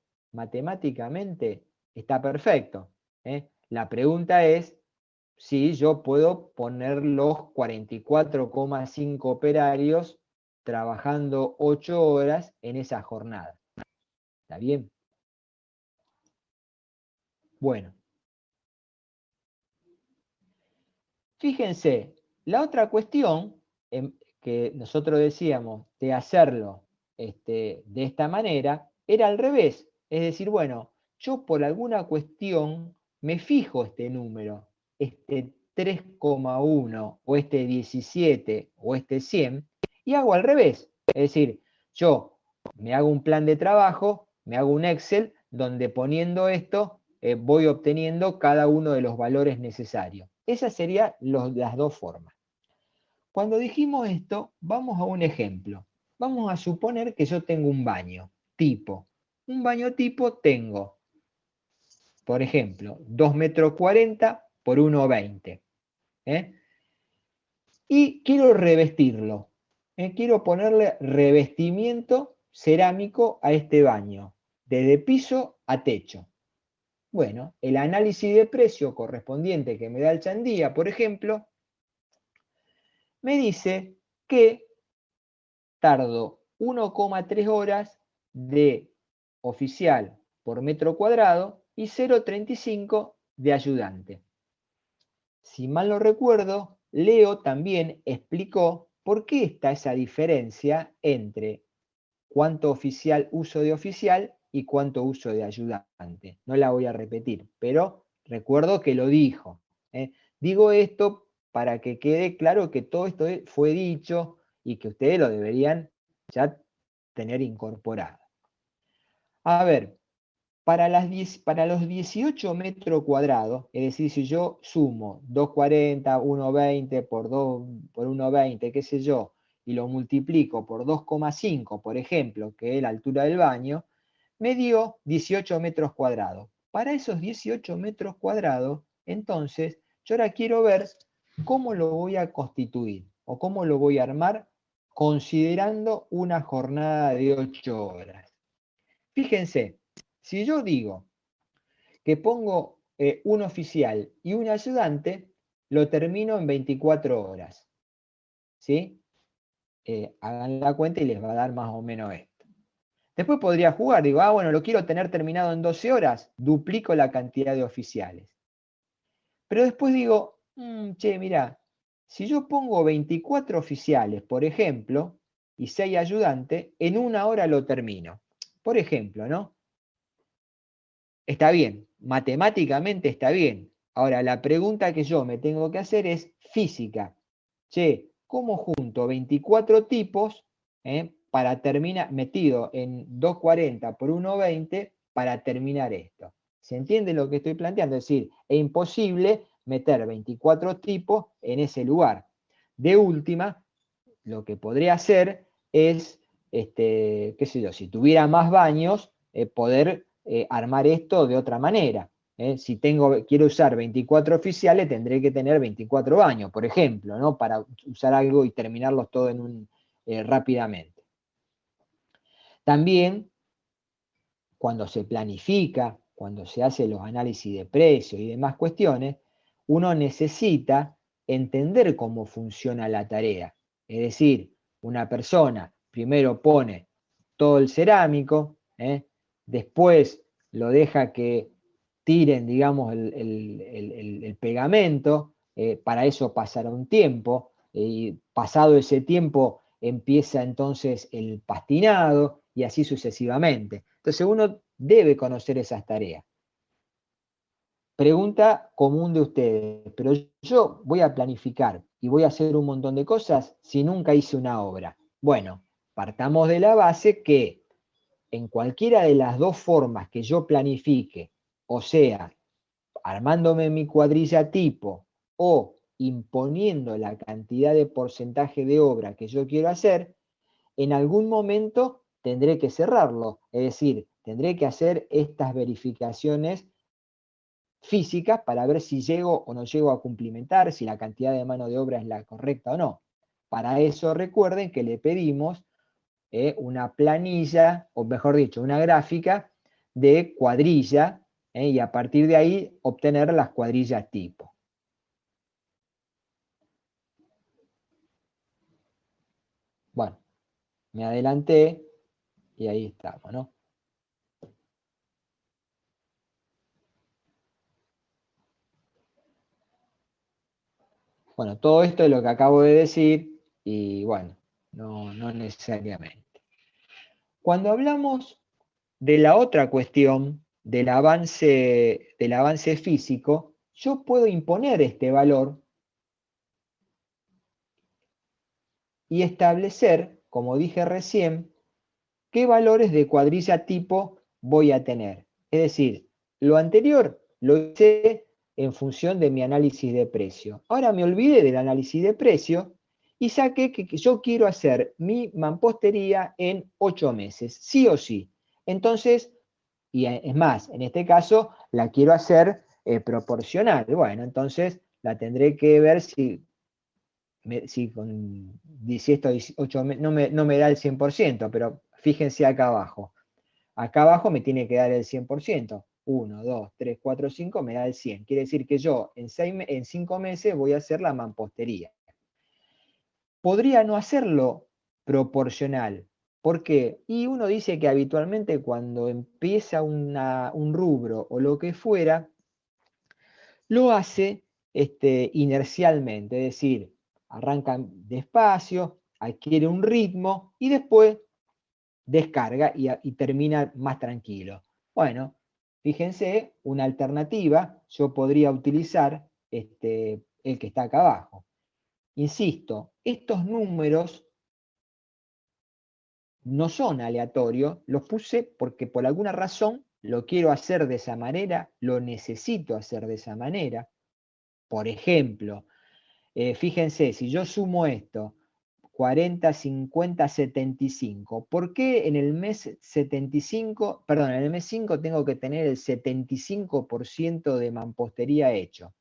está perfecto. La pregunta es si yo puedo poner los 44,5 operarios trabajando 8 horas en esa jornada. ¿Está bien? Bueno. Fíjense, la otra cuestión que nosotros decíamos de hacerlo de esta manera era al revés. Es decir, bueno, yo por alguna cuestión me fijo este número, este 3,1 o este 17 o este 100 y hago al revés. Es decir, yo me hago un plan de trabajo, me hago un Excel donde poniendo esto voy obteniendo cada uno de los valores necesarios. Esas serían las dos formas. Cuando dijimos esto, vamos a un ejemplo. Vamos a suponer que yo tengo un baño tipo. Un baño tipo tengo, por ejemplo, 2,40 m por 1,20 m. Y quiero revestirlo. quiero ponerle revestimiento cerámico a este baño, desde piso a techo. Bueno, el análisis de precio correspondiente que me da el Chandía, por ejemplo, me dice que tardo 1,3 horas de oficial por metro cuadrado y 0,35 de ayudante. Si mal no recuerdo, Leo también explicó por qué está esa diferencia entre cuánto oficial uso de oficial y cuánto uso de ayudante. No la voy a repetir, pero recuerdo que lo dijo. Digo esto para que quede claro que todo esto fue dicho y que ustedes lo deberían ya tener incorporado. A ver, para los 18 metros cuadrados, es decir, si yo sumo 2,40, 1,20 por 1,20, qué sé yo, y lo multiplico por 2,5, por ejemplo, que es la altura del baño, me dio 18 metros cuadrados. Para esos 18 metros cuadrados, entonces, yo ahora quiero ver cómo lo voy a constituir o cómo lo voy a armar considerando una jornada de 8 horas. Fíjense, si yo digo que pongo un oficial y un ayudante, lo termino en 24 horas. ¿Sí? Hagan la cuenta y les va a dar más o menos esto. Después podría jugar, digo, bueno, lo quiero tener terminado en 12 horas, duplico la cantidad de oficiales. Pero después digo, che, mirá, si yo pongo 24 oficiales, por ejemplo, y 6 ayudantes, en 1 hora lo termino. Por ejemplo, ¿no? Está bien, matemáticamente está bien. Ahora, la pregunta que yo me tengo que hacer es física. Che, ¿cómo junto 24 tipos para terminar, metido en 2,40 por 1,20 para terminar esto? ¿Se entiende lo que estoy planteando? Es decir, es imposible meter 24 tipos en ese lugar. De última, lo que podría hacer es, qué sé yo, si tuviera más baños, poder armar esto de otra manera. Si quiero usar 24 oficiales, tendré que tener 24 baños, por ejemplo, ¿no? Para usar algo y terminarlos todo rápidamente. También, cuando se planifica, cuando se hace los análisis de precios y demás cuestiones, uno necesita entender cómo funciona la tarea. Es decir, una persona primero pone todo el cerámico, después lo deja que tiren, digamos, el pegamento, para eso pasará un tiempo, y pasado ese tiempo empieza entonces el pastinado y así sucesivamente. Entonces uno debe conocer esas tareas. Pregunta común de ustedes, pero yo voy a planificar y voy a hacer un montón de cosas si nunca hice una obra. Bueno, partamos de la base que en cualquiera de las dos formas que yo planifique, o sea, armándome mi cuadrilla tipo o imponiendo la cantidad de porcentaje de obra que yo quiero hacer, en algún momento tendré que cerrarlo. Es decir, tendré que hacer estas verificaciones físicas para ver si llego o no llego a cumplimentar, si la cantidad de mano de obra es la correcta o no. Para eso recuerden que le pedimos una planilla, o mejor dicho, una gráfica de cuadrilla, y a partir de ahí obtener las cuadrillas tipo. Bueno, me adelanté y ahí estamos, ¿no? Bueno, todo esto es lo que acabo de decir y bueno, no necesariamente. Cuando hablamos de la otra cuestión, del avance físico, yo puedo imponer este valor y establecer, como dije recién, qué valores de cuadrilla tipo voy a tener. Es decir, lo anterior lo hice en función de mi análisis de precio. Ahora me olvidé del análisis de precio y saqué que yo quiero hacer mi mampostería en 8 meses, sí o sí. Entonces, y es más, en este caso la quiero hacer proporcional. Bueno, entonces la tendré que ver si si esto 18 no me da el 100%, pero fíjense acá abajo. Acá abajo me tiene que dar el 100%. 1, 2, 3, 4, 5 me da el 100. Quiere decir que yo en 5 meses voy a hacer la mampostería. Podría no hacerlo proporcional. ¿Por qué? Y uno dice que habitualmente cuando empieza un rubro o lo que fuera, lo hace inercialmente, es decir, arranca despacio, adquiere un ritmo y después descarga y termina más tranquilo. Bueno, fíjense, una alternativa, yo podría utilizar el que está acá abajo. Insisto, estos números no son aleatorios, los puse porque por alguna razón lo quiero hacer de esa manera, lo necesito hacer de esa manera. Por ejemplo, fíjense, si yo sumo esto, 40, 50, 75, ¿por qué en el mes 75, perdón, en el mes 5 tengo que tener el 75% de mampostería hecho?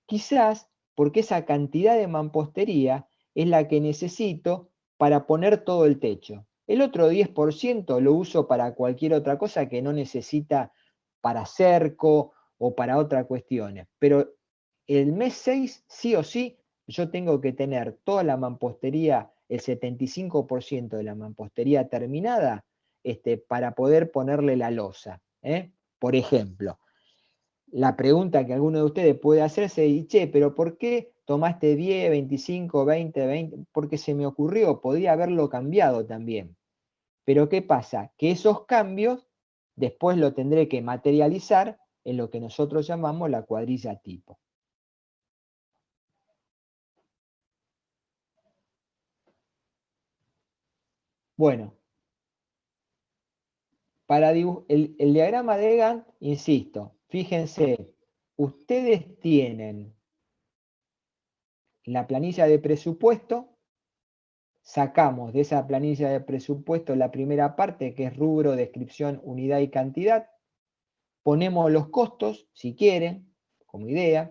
Quizás porque esa cantidad de mampostería es la que necesito para poner todo el techo. El otro 10% lo uso para cualquier otra cosa que no necesita para cerco o para otras cuestiones. Pero el mes 6, sí o sí, yo tengo que tener toda la mampostería, el 75% de la mampostería terminada, para poder ponerle la losa. Por ejemplo, la pregunta que alguno de ustedes puede hacerse es, che, pero ¿por qué tomaste 10, 25, 20, 20? Porque se me ocurrió, podría haberlo cambiado también. Pero ¿qué pasa? Que esos cambios después lo tendré que materializar en lo que nosotros llamamos la cuadrilla tipo. Bueno, para el diagrama de Gantt, insisto, fíjense, ustedes tienen la planilla de presupuesto, sacamos de esa planilla de presupuesto la primera parte, que es rubro, descripción, unidad y cantidad, ponemos los costos, si quieren, como idea,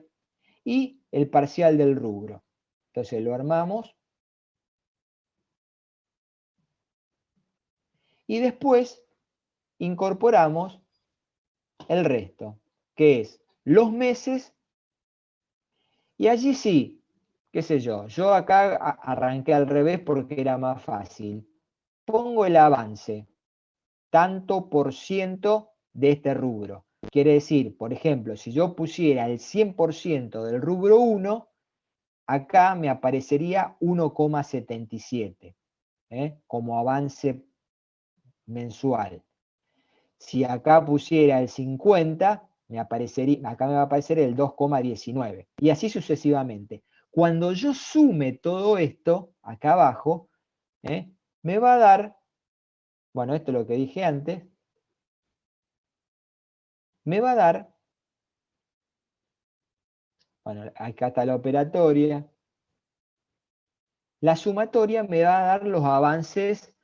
y el parcial del rubro. Entonces lo armamos y después incorporamos el resto, que es los meses, y allí sí, qué sé yo acá arranqué al revés porque era más fácil. Pongo el avance, tanto por ciento de este rubro. Quiere decir, por ejemplo, si yo pusiera el 100% del rubro 1, acá me aparecería 1,77 como avance mensual. Si acá pusiera el 50, acá me va a aparecer el 2,19. Y así sucesivamente. Cuando yo sume todo esto, acá abajo, me va a dar, bueno, esto es lo que dije antes, me va a dar, bueno, acá está la operatoria, la sumatoria me va a dar los avances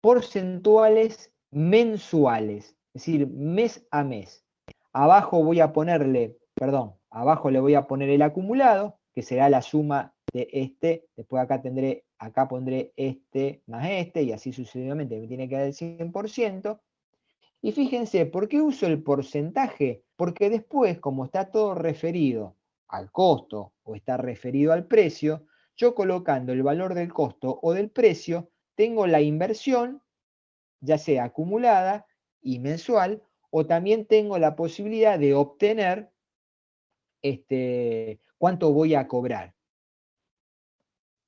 porcentuales mensuales, es decir, mes a mes. Abajo voy a ponerle, perdón, abajo le voy a poner el acumulado, que será la suma de después acá pondré este más este, y así sucesivamente me tiene que dar el 100%. Y fíjense, ¿por qué uso el porcentaje? Porque después, como está todo referido al costo o está referido al precio, yo colocando el valor del costo o del precio, tengo la inversión, ya sea acumulada y mensual, o también tengo la posibilidad de obtener cuánto voy a cobrar.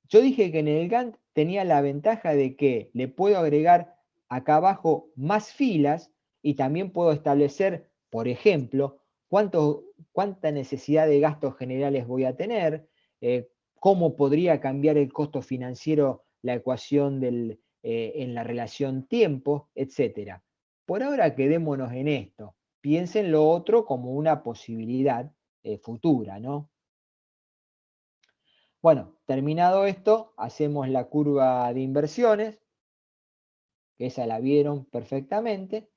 Yo dije que en el Gantt tenía la ventaja de que le puedo agregar acá abajo más filas y también puedo establecer, por ejemplo, cuánta necesidad de gastos generales voy a tener, cómo podría cambiar el costo financiero la ecuación en la relación tiempo, etc. Por ahora quedémonos en esto. Piensen lo otro como una posibilidad futura, ¿no? Bueno, terminado esto, hacemos la curva de inversiones, que esa la vieron perfectamente,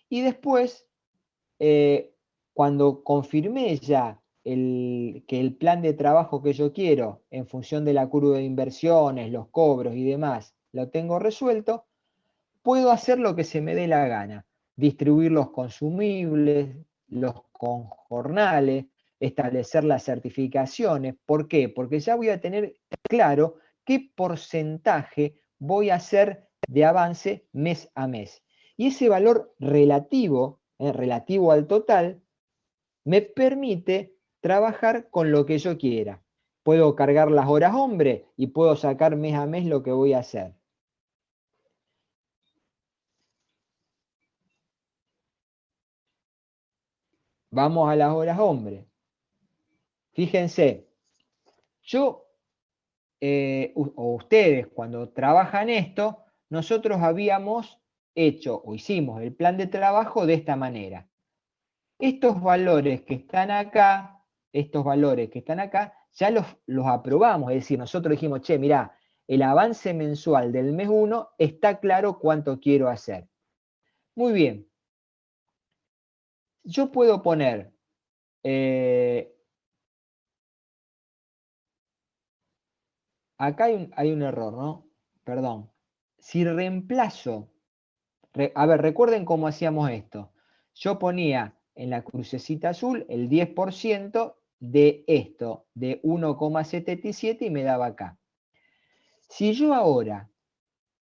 y después, cuando confirmé ya que el plan de trabajo que yo quiero, en función de la curva de inversiones, los cobros y demás, lo tengo resuelto, puedo hacer lo que se me dé la gana. Distribuir los consumibles, los conjornales, establecer las certificaciones. ¿Por qué? Porque ya voy a tener claro qué porcentaje voy a hacer de avance mes a mes. Y ese valor relativo, relativo al total, me permite trabajar con lo que yo quiera. Puedo cargar las horas hombre y puedo sacar mes a mes lo que voy a hacer. Vamos a las horas hombre. Fíjense, yo o ustedes cuando trabajan esto, nosotros habíamos hecho o hicimos el plan de trabajo de esta manera. Estos valores que están acá, ya los aprobamos, es decir, nosotros dijimos, che, mirá, el avance mensual del mes 1 está claro cuánto quiero hacer. Muy bien. Yo puedo poner acá hay un error, ¿no? Perdón. Si reemplazo, a ver, recuerden cómo hacíamos esto. Yo ponía en la crucecita azul el 10% de esto, de 1,77 y me daba acá. Si yo ahora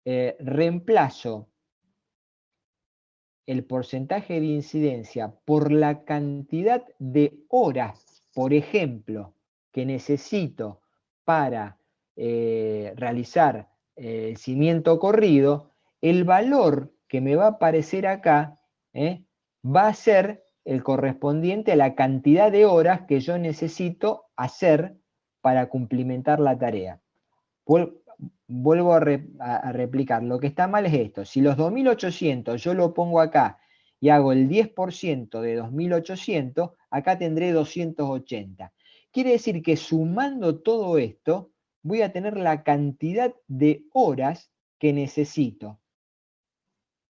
reemplazo el porcentaje de incidencia por la cantidad de horas, por ejemplo, que necesito para realizar el cimiento corrido, el valor que me va a aparecer acá va a ser el correspondiente a la cantidad de horas que yo necesito hacer para cumplimentar la tarea. Vuelvo a replicar, lo que está mal es esto, si los 2800 yo lo pongo acá y hago el 10% de 2800, acá tendré 280. Quiere decir que sumando todo esto, voy a tener la cantidad de horas que necesito.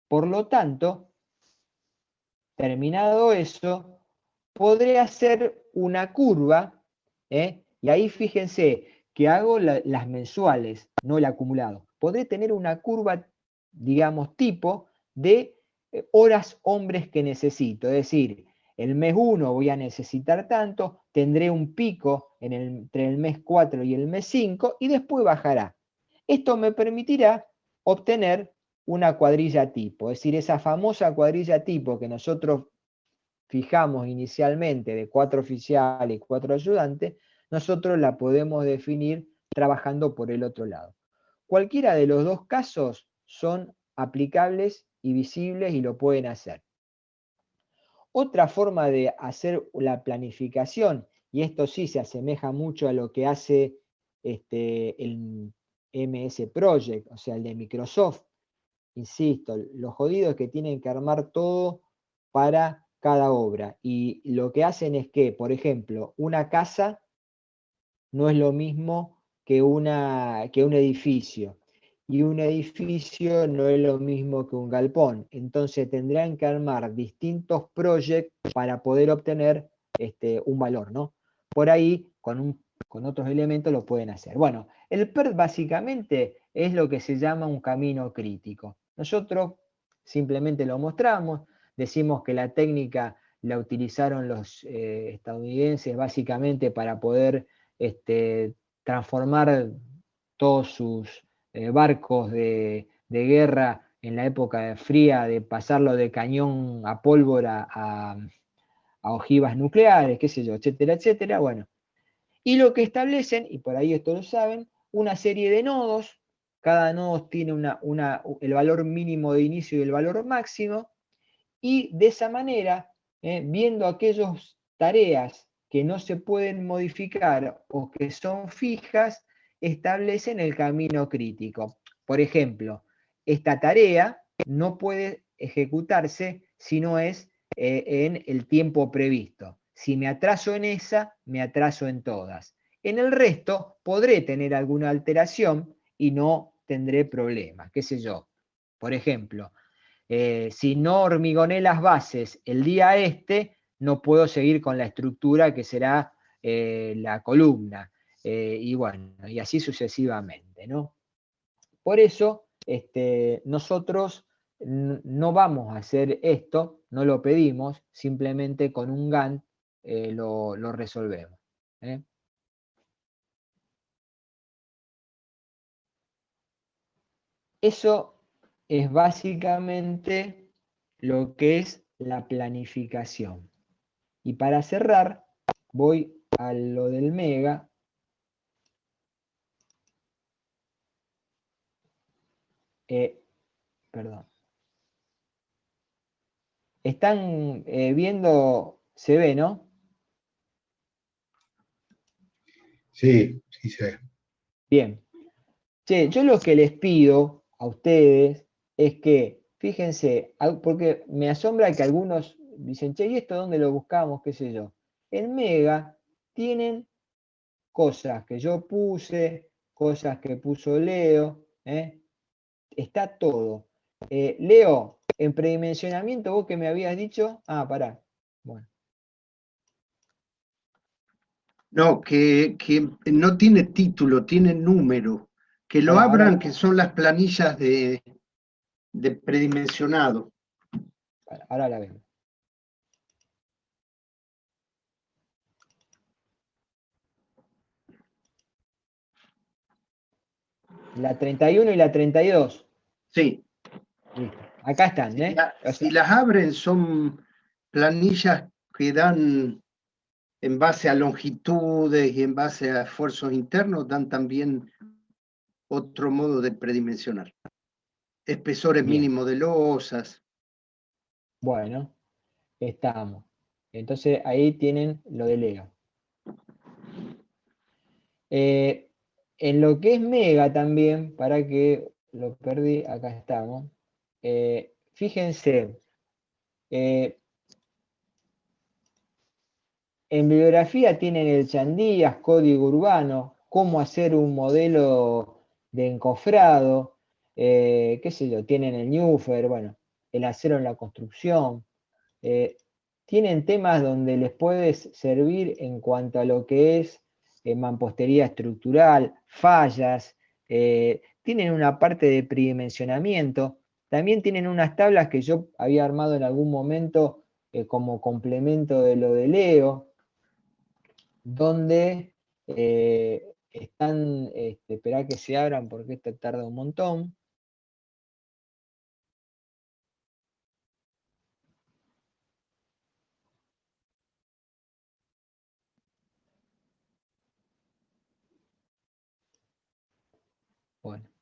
Por lo tanto, terminado eso, podré hacer una curva, y ahí fíjense que hago las mensuales, no el acumulado. Podré tener una curva, digamos, tipo de horas hombres que necesito. Es decir, el mes 1 voy a necesitar tanto, tendré un pico entre el mes 4 y el mes 5 y después bajará. Esto me permitirá obtener una cuadrilla tipo, es decir, esa famosa cuadrilla tipo que nosotros fijamos inicialmente de 4 oficiales y 4 ayudantes, nosotros la podemos definir trabajando por el otro lado. Cualquiera de los dos casos son aplicables y visibles y lo pueden hacer. Otra forma de hacer la planificación, y esto sí se asemeja mucho a lo que hace el MS Project, o sea, el de Microsoft. Insisto, los jodidos que tienen que armar todo para cada obra. Y lo que hacen es que, por ejemplo, una casa no es lo mismo que un edificio. Y un edificio no es lo mismo que un galpón. Entonces tendrán que armar distintos proyectos para poder obtener un valor, ¿no? Por ahí, con otros elementos lo pueden hacer. Bueno, el PERT básicamente es lo que se llama un camino crítico. Nosotros simplemente lo mostramos, decimos que la técnica la utilizaron los estadounidenses básicamente para poder transformar todos sus barcos de guerra en la época fría, de pasarlo de cañón a pólvora a ojivas nucleares, qué sé yo, etcétera, etcétera. Bueno, y lo que establecen, y por ahí esto lo saben, una serie de nodos, cada nodo tiene el valor mínimo de inicio y el valor máximo, y de esa manera, viendo aquellas tareas que no se pueden modificar o que son fijas, establecen el camino crítico. Por ejemplo, esta tarea no puede ejecutarse si no es en el tiempo previsto. Si me atraso en esa, me atraso en todas. En el resto podré tener alguna alteración y no tendré problemas, qué sé yo. Por ejemplo, si no hormigoné las bases el día no puedo seguir con la estructura que será la columna. Y bueno, y así sucesivamente, ¿no? Por eso, nosotros no vamos a hacer esto, no lo pedimos, simplemente con un Gantt lo resolvemos. ¿Eh? Eso es básicamente lo que es la planificación. Y para cerrar, voy a lo del mega. Perdón. Están viendo, se ve, ¿no? Sí, sí sé. Bien. Che, yo lo que les pido a ustedes es que, fíjense, porque me asombra que algunos dicen, che, ¿y esto dónde lo buscamos? ¿Qué sé yo? En Mega tienen cosas que yo puse, cosas que puso Leo, ¿eh? Está todo. Leo, en predimensionamiento, vos que me habías dicho, pará. Bueno, No, que no tiene título, tiene número. Que lo pará, abran, que son las planillas de predimensionado. ahora la vemos. La 31 y la 32. Sí, Listo. Acá están, ¿eh? O si sea, las abren son planillas que dan en base a longitudes y en base a esfuerzos internos, dan también otro modo de predimensionar. Espesores bien. mínimos de losas. Bueno, estamos. Entonces ahí tienen lo de Leo. Eh, en lo que es Mega también, para que lo perdí, acá estamos. Fíjense, eh, en bibliografía tienen el Chandías, código urbano, cómo hacer un modelo de encofrado, qué sé yo, tienen el Newfer, bueno, el acero en la construcción. eh, Tienen temas donde les puede servir en cuanto a lo que es mampostería estructural, fallas, tienen una parte de pridimensionamiento, también tienen unas tablas que yo había armado en algún momento como complemento de lo de Leo, donde están, esperá que se abran porque esto tarda un montón. Bueno.